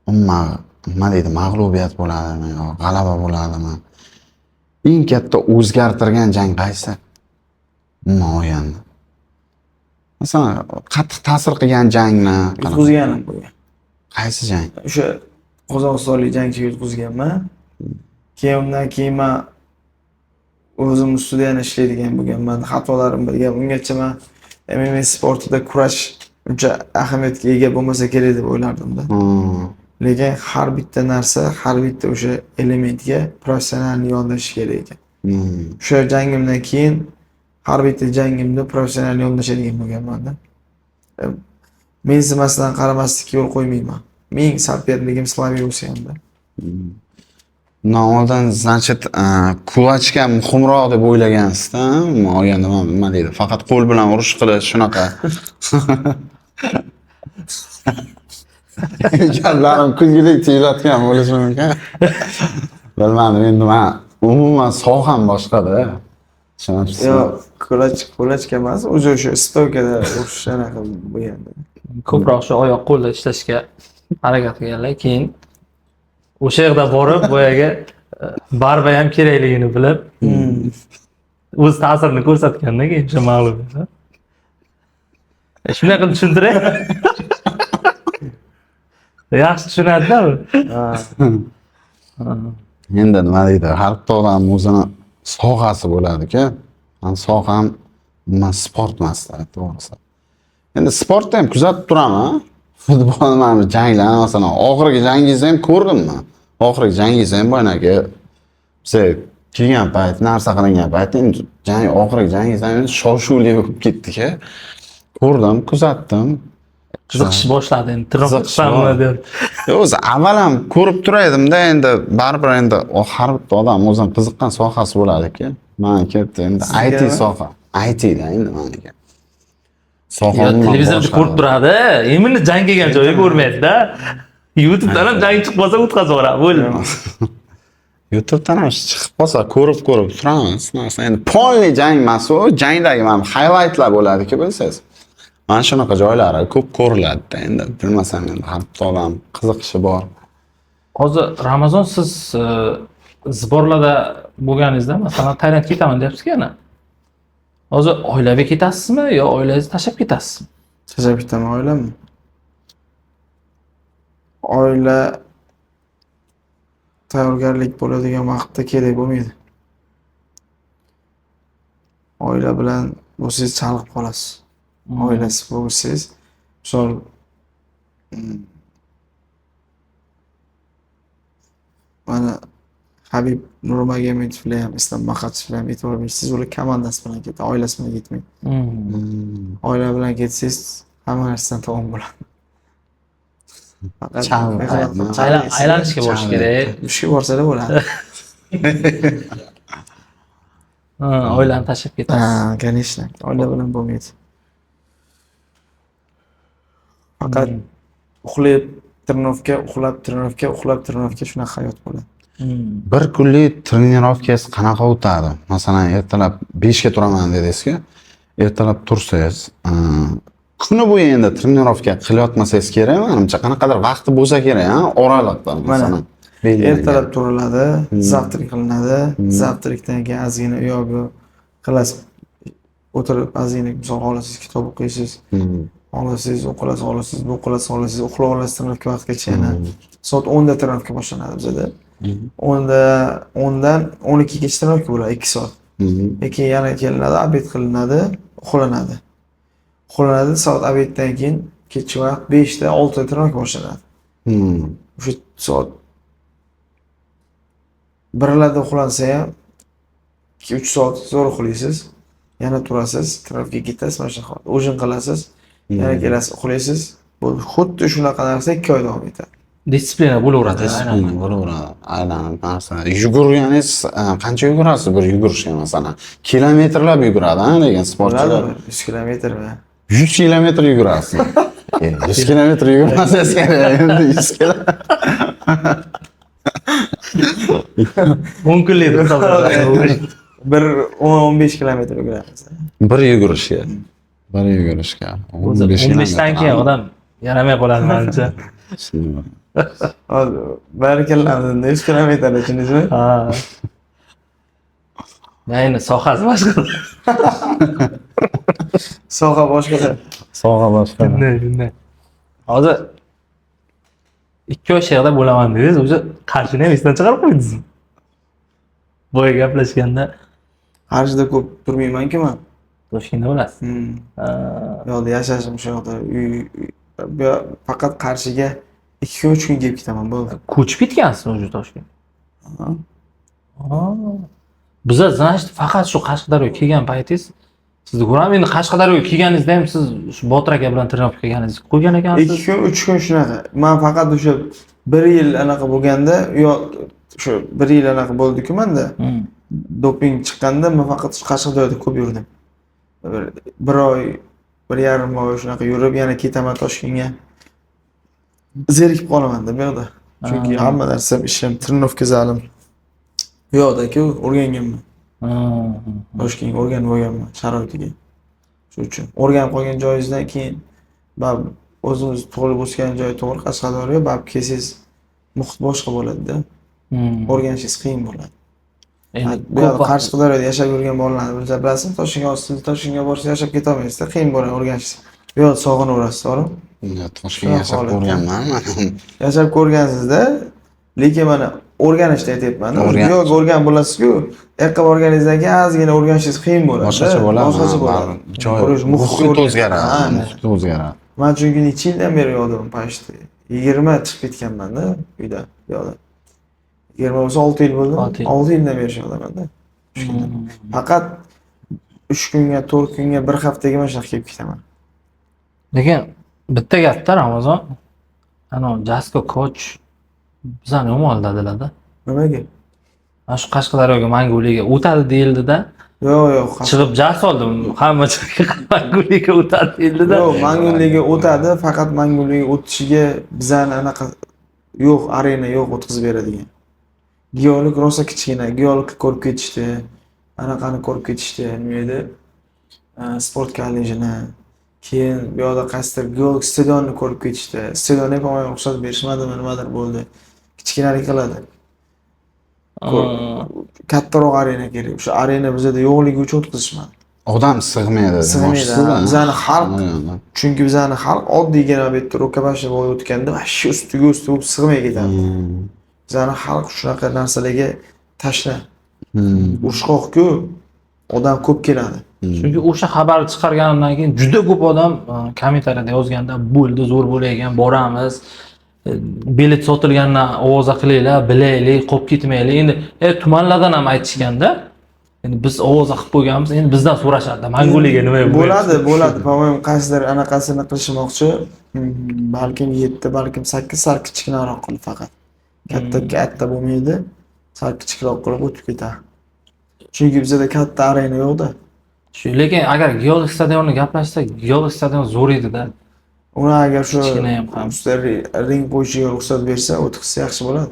nima deydi, mag'lubiyat bo'ladimi yo g'alaba bo'ladimi? Eng katta o'zgartirgan jang qaysi? Umuman olganda. Masalan, qattiq ta'sir qilgan jangni Yutqizganim bo'lgan. qaysi jang? O'sha Qozog'istonlik jangchiga yutqizganman. Keyin undan keyin men o'zim ustida yana ishlaydigan bo'lganman. Xatolarim bo'lgan. Ungacha men MMA sportida kurash uncha ahamiyatga ega bo'lmasa kerak deb o'ylardim-da. Lekin har bitta narsa, har bitta o'sha elementga professional yondashish kerak ekan. O'sha jangimdan keyin har bitta jangimda professional yondashadigan bo'lganman-da. Mensimasdan qaramaslikka yo'l qo'ymayman. Mening soperligim Slaviy bo'lsa ham-da. Undan oldin, значит, kulachka muhimroq deb o'ylagansiz-da, olganda nima deydi? Faqat qo'l bilan urush qilish shunaqa. Gaplarim kulgilik tuyulayotgan bo'lishi mumkin. Bilmadim, endi men umuman soham boshqa-da. Tushunasiz? Yo'q, kulachka emas, o'sha stoykada urush anaqa bo'lganda. Ko'proq shu oyoq qo'lda ishlashga harakat qilganlar, keyin o'sha yerda borib, boyaga barba ham kerakligini bilib, o'z ta'sirini ko'rsatgandan keyin o'sha mag'lubiyat. Shunday qilib tushuntiray. Yaxshi tushunadi-da u. Endi nima deydi? Har bitta odam o'zini sohasi bo'ladi-ku. Men soham sport emas-da, to'g'risi. Endi sportni ham kuzatib turaman. Futbolni mana janglar, masalan, oxirgi jangingizni ham ko'rdimmi? Oxirgi jangingizni ham boyagi siz kelgan payt, narsa qilingan payt, endi jang oxirgi jangingizdan endi shov-shuvli bo'lib ketdi-ku. Ko'rdim, kuzatdim. Qiziqish boshladi endi tirnoqsammi deb. O'zi avval ham ko'rib turaydim-da, endi baribir endi har bitta odam o'zining qiziqqan sohasi bo'ladi-ku. Meniki endi IT soha. IT-da endi meniki. Televizorda ko'rib turadi. Endi jang kelgan joyi ko'rmaydi-da. YouTube'dan ham jang chiqib qolsa o'tkazib yuboradi, bo'ldi. YouTube'dan ham chiqib qolsa ko'rib turamiz. Masalan, endi polni jang emas u, jangdagi mana highlightlar bo'ladi-ku, bilsangiz. Mana shunaqa joylari ko'p ko'riladi-da, endi bilmasam endi har bitta odam qiziqishi bor. Hozir Ramazon siz zborlarda bo'lganingizda, masalan, Tailandga ketaman deyapsiz yana. Hozir oilaviy ketasizmi yo oilangizni tashlab ketasizmi? Tashlab ketaman oilamni. Oila tayyorgarlik bo'ladigan vaqtda kerak bo'lmaydi. Oila bilan bo'lsangiz chalg'ib qolasiz. Oilasi bo'lsangiz, misol mana Habib Nurmagomedov bilan ham Islom Makhachev bilan e'tibor bering. Siz ular komandasi bilan keting, oilasi bilan ketmang. Oila bilan ketsangiz hamma narsadan tamom bo'ladi. Aylanishga borish kerak. Ishga borsa-da bo'ladi. Oilani tashlab ketasiz. Ha, конечно. Oila bilan bo'lmaydi. Faqat uxlab trenirovka shunaqa hayot bo'ladi. Bir kunlik trenirovkangiz qanaqa o'tadi? Masalan, ertalab 5 ga turaman dedingiz-ku. Ertalab tursangiz, kuni bo'yi endi trenirovka qilyotmasangiz kerak, menimcha qanaqadir vaqti bo'lsa kerak, oraliqda masalan. Ertalab turiladi, zavtrak qilinadi, zavtrakdan keyin ozgina u yoq bu qilasiz. O'tirib ozgina misol olasiz, kitob o'qiysiz. Olasiz, o'qilasiz, bu qilasiz, uxlab olasiz trenirovka vaqtgacha yana. Soat 10 da trenirovka boshlanadi bizda. 10dan 12 gacha trenirovka bo'ladi, 2 soat. Keyin yana kelinadi, obed qilinadi, uxlanadi. Uxlanadi, soat obeddan keyin kechki vaqt 5 da 6 da trenirovka boshlanadi. O'sha soat 1larda uxlansa ham 2-3 soat zo'r uxlaysiz. Yana turasiz, trenirovkaga ketasiz, mana shunaqa. O'jin qilasiz, yana kelasiz, uxlaysiz. Bu xuddi shunaqa narsa 2 oy davom etadi. Disiplina bo'laveradi. Disiplina bo'laveradi. Aynan narsa. Yugurganingiz qancha yugurasiz bir yugurishga masalan? Kilometrlab yuguradi, degan sportchilar. 100 kilometrmi? 100 kilometr yugurasiz. 100 kilometr yugurmasangiz kerak, endi 100 kilometr. 10 kunlik hisoblaymiz. Bir 10-15 kilometr yuguramiz. Bir yugurishga. 15 dan keyin odam yaramay qoladi menimcha. Hozir barkallamda 100 kilometr tushundingizmi? Ha. Endi sohasi boshqa. Soha boshqa. Soha boshqa. Shunday. Hozir 2 yoshda bo'laman dedingiz, o'sha qarshini ham esdan chiqarib qo'ydingizmi? Boya gaplashganda Qarshida ko'p turmayman-ku men. Toshkentda bo'lasiz. Bu yoqda yashashim shu yoqda. Faqat Qarshiga 2-3 kun kelib ketaman, bo'ldi. Ko'chib ketgansiz o'sha Toshkentga. Bizlar значит faqat shu Qashqadaryoga kelgan paytingiz sizni ko'raman. Endi Qashqadaryoga kelganingizda ham siz shu Botir aka bilan trenirovka qilganingizni qo'ygan ekansiz. 2 kun, 3 kun shunaqa. Men faqat o'sha 1 yil anaqa bo'lganda, shu 1 yil anaqa bo'ldi-ku menda. Doping chiqqanda men faqat Qashqadaryoda ko'p yurdim. 1 oy, 1,5 oy shunaqa yurib, yana ketaman Toshkentga. Zerikib qolaman-da bu yoqda. Chunki hamma narsam ishim, trenirovka zalim. Bu yoqda-ku o'rganganman. Toshkentga o'rganib olganman sharoitiga. Shuning uchun o'rganib qolgan joyingizdan keyin o'zimiz tug'ilib o'sgan joy to'g'ri Qashqadaryo, kelsangiz muhit boshqa bo'ladi-da. O'rganishingiz qiyin bo'ladi. Bu yoqda Qashqadaryoda yashab yurgan bolalarni bilasizmi, Toshkentga borsa yashab keta olmaysiz-da, qiyin bo'ladi o'rganishingiz. Bu yoqda sog'inaverasiz, to'g'rimi? Toshkentga yashab ko'rganman. Yashab ko'rgansiz-da, lekin mana o'rganishni aytyapman. Yo'q, o'rganib bo'lasiz-ku, erqa borganingizdan keyin ozgina o'rganishingiz qiyin bo'ladi. Boshqacha bo'ladi. Boshqacha bo'ladi. Muhit o'zgaradi. Men chunki necha yildan beri yo'qdim, pashti. 20 chiqib ketganman-da uyda, yo'qda. 20 bo'lsa 6 yil bo'ldi. 6 yildan beri yo'qdaman-da. Faqat 3 kunga, 4 kunga, 1 haftaga mana shunaqa kelib ketaman. Lekin bitta gapda Ramazon, Jasko coach bizani yomon dedilar-da. Nimaga? Mana shu Qashqadaryoga Manguliga o'tadi deyildi-da. Yo'q. Chiqib jas oldim. Hamma chiqib Manguliga o'tadi deyildi-da. Yo'q, Manguliga o'tadi, faqat Manguliga o'tishiga bizani anaqa yo'q, arena yo'q o'tkazib beradigan. Geolog rosa kichkina, geologni ko'rib ketishdi. Anaqani ko'rib ketishdi, nima edi? Sport kollejini. Keyin bu yoqda qaysidir geolog stadionni ko'rib ketishdi. Stadionni ham ruxsat berishmadimi, nimadir bo'ldi. Kichkinalik qiladi. Kattaroq arena kerak. O'sha arena bizda yo'qligi uchun o'tkazishmadi. Odam sig'maydi. Bizani xalq, chunki bizani xalq oddiygina bu yerda ro'kabashi bo'lib o'tganda, shu ustiga bo'lib sig'may ketadi. Bizani xalq shunaqa narsalarga tashna. Urushqoq-ku, odam ko'p keladi. Chunki o'sha xabarni chiqarganimdan keyin juda ko'p odam kommentariyada yozganda, bo'ldi, zo'r bo'layotgan, boramiz. Bilet sotilgandan ovoza qilinglar, bilaylik, qolib ketmaylik. Endi tumanlardan ham aytishganda, endi biz ovoza qilib qo'yganmiz, endi bizdan so'rashadi. Manguliga nima bo'ladi? Po'yim qaysidir anaqasini qilishmoqchi. Balkim 7, balkim 8 sal kichkinaroq qilib faqat. Katta bo'lmaydi. Sal kichikroq qilib o'tib ketadi. Chunki bizda katta arena yo'q-da. Lekin agar geolog stadionni gaplashsak, geolog stadion zo'r edi-da. Uni agar shu Kichkina ham. ustida ring bo'yishiga ruxsat bersa, o'tqizsa yaxshi bo'ladi.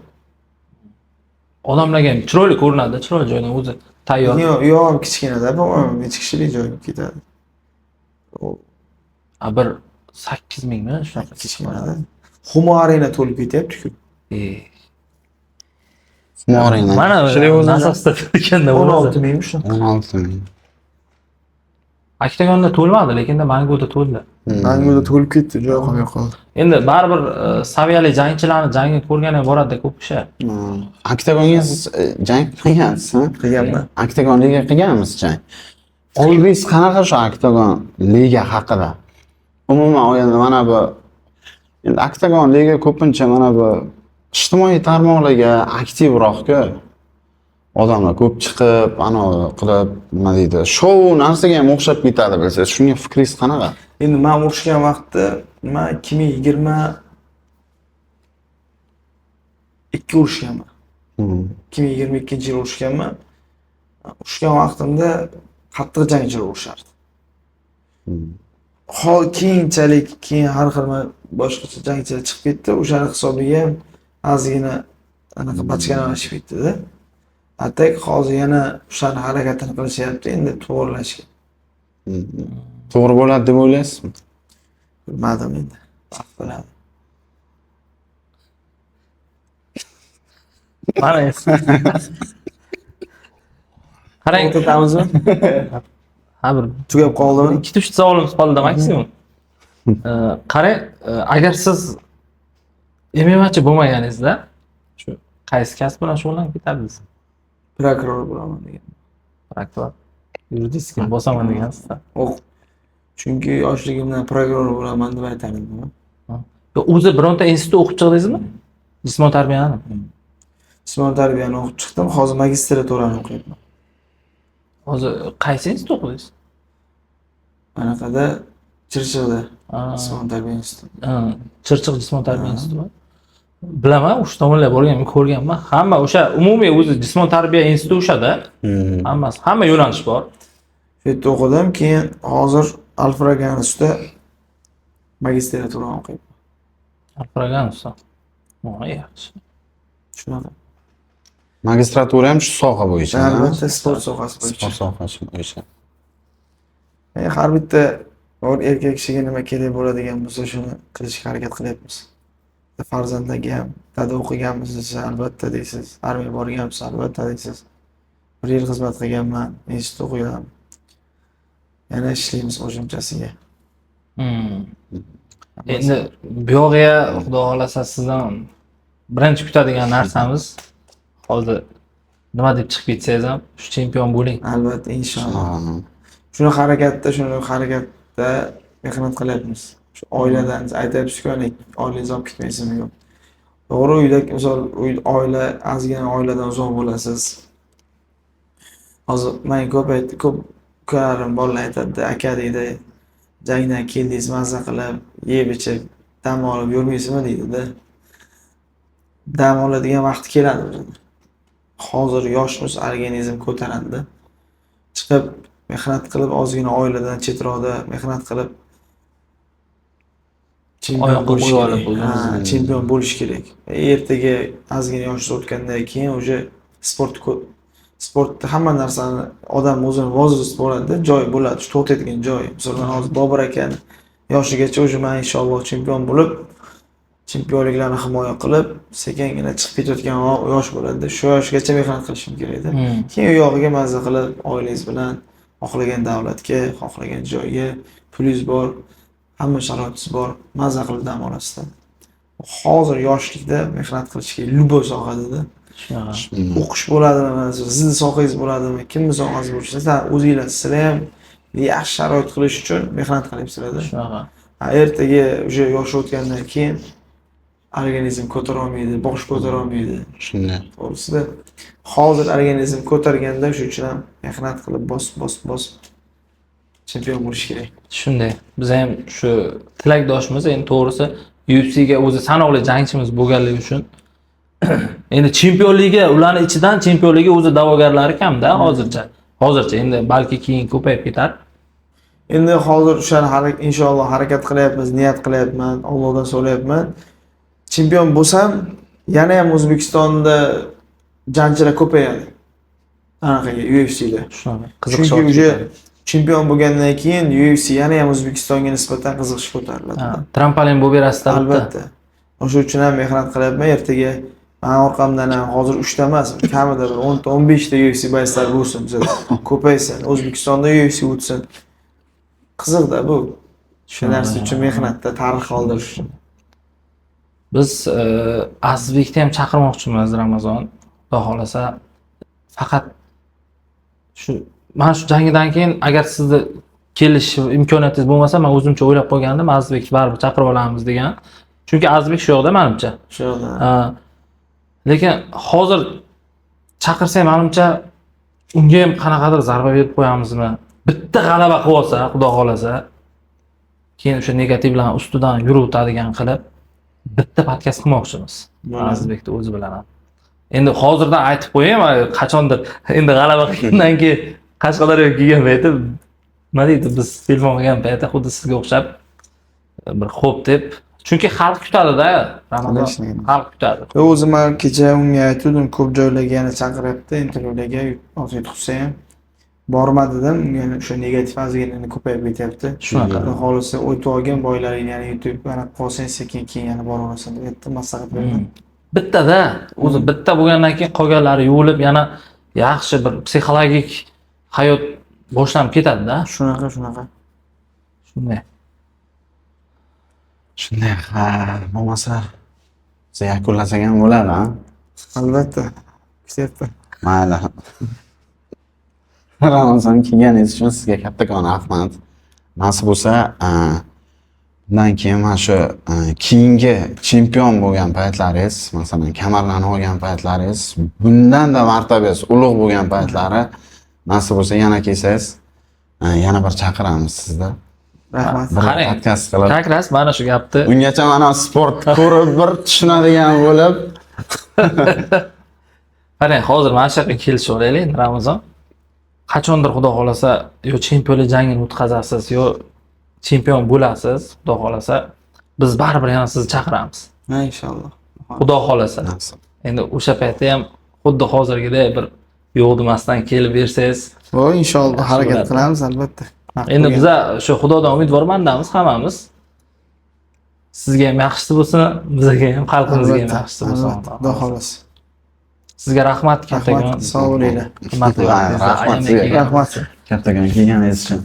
Odamlarga ham chiroyli ko'rinadi, chiroyli joydan o'zi tayyor. Yo'q, kichkinada, bu necha kishilik joy ketadi. Bir 8 mingmi shunaqa Kichkinada. Humo Arena to'lib ketyapti-ku. Mo'rina. Mana nasosda turganda 16 mingmi shu? 16 ming. Oktagonda to'lmadi, lekin Manguda to'ldi. Manguda to'lib ketdi, joy qolmay qoldi. Endi baribir saviyali jangchilarni jangi ko'rgan ham boradi ko'p kishi. Oktagonga siz jang qilgansiz? Qilganman. Oktagon liga qilganmiz jang. Oldingiz qanaqa shu Oktagon liga haqida? Umuman olganda mana bu endi Oktagon liga ko'pincha mana bu ijtimoiy tarmoqlarga aktivroq-ku. Odamlar ko'p chiqib, ana qilib, nima deydi, shou narsaga ham o'xshab ketadi bilsangiz. Shunga fikringiz qanaqa? Endi men urushgan vaqtda men 2022 urushganman. 2022-yil urushganman. Urushgan vaqtimda qattiq jangchilar urushardi. Keyinchalik har xil boshqacha jangchilar chiqib ketdi. O'shaning hisobiga ham ozgina anaqa bachkanalashib ketdi-da. Atak hozir yana o'shani harakatini qilishyapti, endi to'g'rilashga. To'g'ri bo'ladi deb o'ylaysizmi? Bilmadim endi. Vaqt biladi. Mana qarang, To'xtatamizmi? ha bir Tugab qoldimi? 2-3 savolimiz qoldi maksimum. Qarang, agar siz MMAchi bo'lmaganingizda, shu qaysi kasb bilan shug'ullanib ketardingiz? Prokuror bo'laman degan. Prokuror. Yuridik bosaman degansizda. Chunki yoshligimdan prokuror bo'laman deb aytardim. O'zi bironta institut o'qib chiqdingizmi? Jismoniy tarbiyani. Jismoniy tarbiyani o'qib chiqdim, hozir magistraturani o'qiyapman. Hozir qaysi institut o'qidingiz? Anaqada Chirchiqda jismoniy tarbiya instituti. Chirchiq jismoniy tarbiya instituti. Bilaman, o'sha tomonlar borganman, ko'rganman. Hamma o'sha umumiy o'zi jismoniy tarbiya instituti o'shada. Hammasi, hamma yo'nalish bor. Shu yerda o'qidim, keyin hozir Alfragan ustida magistraturani o'qiyapman. Alfragan usta. Yaxshi. Shunaqa. Magistratura ham shu soha bo'yicha. Albatta, sport sohasi bo'yicha. Sport sohasi bo'yicha. Har bitta erkak kishiga nima kerak bo'ladigan bo'lsa, shuni qilishga harakat qilyapmiz. Farzandlarga ham dada o'qiganmiz desa, albatta deysiz. Armiyaga borganmiz, albatta deysiz. 1 yil xizmat qilganman, institut o'qiganman. Yana ishlaymiz qo'shimchasiga. Endi bu yo'g'iga xudo xolasa sizdan birinchi kutadigan narsamiz hozir nima deb chiqib ketsangiz ham shu chempion bo'ling. Albatta, inshaalloh. Shuni harakatda mehnat qilyapmiz. Shu oiladan aytayapsiz-ku, oilangiz olib ketmaysizmi yo'q. To'g'ri, uyda misol oila, ozgina oiladan uzoq bo'lasiz. Hozir men ko'p ukalarim bolalar aytadi, aka deydi, jangdan keldingiz, mazza qilib, yeb ichib, dam olib yurmaysizmi deydi-da. Dam oladigan vaqt keladi o'zida. Hozir yoshmiz, organizm ko'taradi. Chiqib mehnat qilib, ozgina oiladan chetroqda mehnat qilib chempion bo'lish kerak. Ertaga ozgina yosh o'tgandan keyin o'sha sportda hamma narsani odam o'zini возраст bo'ladi, joy bo'ladi, to'xtaydigan joy. Masalan, hozir Bobur akani yoshigacha o'sha men inshaalloh chempion bo'lib, chempionliklarni himoya qilib, sekingina chiqib ketayotgan yosh bo'ladi. Shu yoshgacha mehnat qilishim kerak-da. Keyin u yog'iga mazza qilib, oilangiz bilan xohlagan davlatga, xohlagan joyga, pulingiz bor, hamma sharoitingiz bor, mazza qilib dam olasizda. Hozir yoshlikda mehnat qilish kerak, любой sohada-da. O'qish bo'ladimi, sizni sohangiz bo'ladimi, kimning sohasi bo'lishidan o'zingizlar sizlar ham yaxshi sharoit qilish uchun mehnat qilyapsizlar-da. Shunaqa. Ertaga o'sha yosh o'tgandan keyin organizm ko'tara olmaydi, bosh ko'tara olmaydi. Shunday. To'g'risida hozir organizm ko'targanda shu uchun ham mehnat qilib bos chempion bo'lish kerak. Shunday. Biz ham shu tilakdoshimiz, endi to'g'risi UFC'ga o'zi sanoqli jangchimiz bo'lganligi uchun endi chempionligiga, ularning ichidan chempionligiga o'zi da'vogarlari kamda hozircha. Endi balki keyin ko'payib ketar. Endi hozir o'shani inshaalloh harakat qilyapmiz, niyat qilyapman, Allohdan so'rayapman. Chempion bo'lsam, yana ham O'zbekistonda jangchilar ko'payadi. Anaqaga UFC'da. Shunaqa Chunki uje chempion bo'lgandan keyin UFC yana ham O'zbekistonga nisbatan qiziqish ko'tariladi. Trampolin bo'lib berasizda Albatta. O'sha uchun ham mehnat qilyapman. Ertaga men orqamdan ham hozir 3 ta emas, kamida bir 10 ta, 15 ta UFC bayslar bo'lsin, bizda ko'paysin. O'zbekistonda UFC o'tsin. Qiziqda bu. Shu narsa uchun mehnatda tarix qoldirish uchun. Biz Azizbekni ham chaqirmoqchimiz Ramazon. Xudo xolasa faqat shu mana shu jangidan keyin agar sizni kelish imkoniyatingiz bo'lmasa, men o'zimcha o'ylab qo'ygandim, Azizbekni baribir chaqirib olamiz degan. Chunki Azizbek shu yoqda menimcha. Shu yoqda. Lekin hozir chaqirsak menimcha unga ham qanaqadir zarba berib qo'yamizmi? Bitta g'alaba qilib olsa, Xudo xolasa, keyin o'sha negativlarni ustidan yurib o'tadigan qilib bitta podkast qilmoqchimiz. Azizbekni o'zi bilan ham. Endi hozirdan aytib qo'yayim, qachondir endi g'alaba qilgandan keyin Qashqadaryoga kelgan payti nima deydi, biz telefon qilgan payti xuddi sizga o'xshab bir xo'p deb, chunki xalq kutadi-da, Ramazon xalq kutadi. O'zim ham kecha unga aytdim, ko'p joylarga yana chaqiryapti, intervyularga, hozir tutsa ham bormadidim. Unga o'sha negativ azgina ko'payib ketyapti. Shunaqa. Xudo xolisa o'tib olgan boylaring yana YouTube mana qolsang sekin yana boraverasan deb aytdim, maslahat berdim. Bittada, o'zi bitta bo'lgandan keyin qolganlari yuvilib yana yaxshi bir psixologik hayot boshlanib ketadi-da. Shunaqa. Shunday. Shunday, ha, bo'lmasa siz yakunlasak ham bo'ladi, ha? Albatta. Kutyapti. Mayli. Ramazon kelganingiz uchun sizga kattakon rahmat. Nasib bo'lsa, bundan keyin mana shu keyingi chempion bo'lgan paytlaringiz, masalan, kamarlarni olgan paytlaringiz, bundan-da martabangiz ulug' bo'lgan paytlari nasib bo'lsa yana kelsangiz, yana bir chaqiramiz sizni. Rahmat. Bir Qarang, podkast qilib. Kakras mana shu gapni. Ungacha mana sport ko'rib bir tushunadigan bo'lib. Qarang, hozir mana shu yoqqa kelishib olaylik, Ramazon. Qachondir Xudo xolasa, yo chempionlik jangini o'tkazasiz, yo chempion bo'lasiz, Xudo xolasa, biz baribir yana sizni chaqiramiz. Ha, inshaalloh. Xudo xolasa. Nasib. Endi o'sha paytda ham xuddi hozirgidek bir yo'q demasdan kelib bersangiz, Voy, inshaalloh harakat qilamiz albatta. endi biz shu Xudodan umidvormandamiz hammamiz. Sizga ham yaxshisi bo'lsin, bizga ham, xalqimizga ham yaxshisi bo'lsin. Xudo xolasa. Sizga rahmat kattakon. Rahmat, sog' bo'linglar. Hurmatli Rahmat sizga. Rahmat. Kattakon kelganingiz uchun.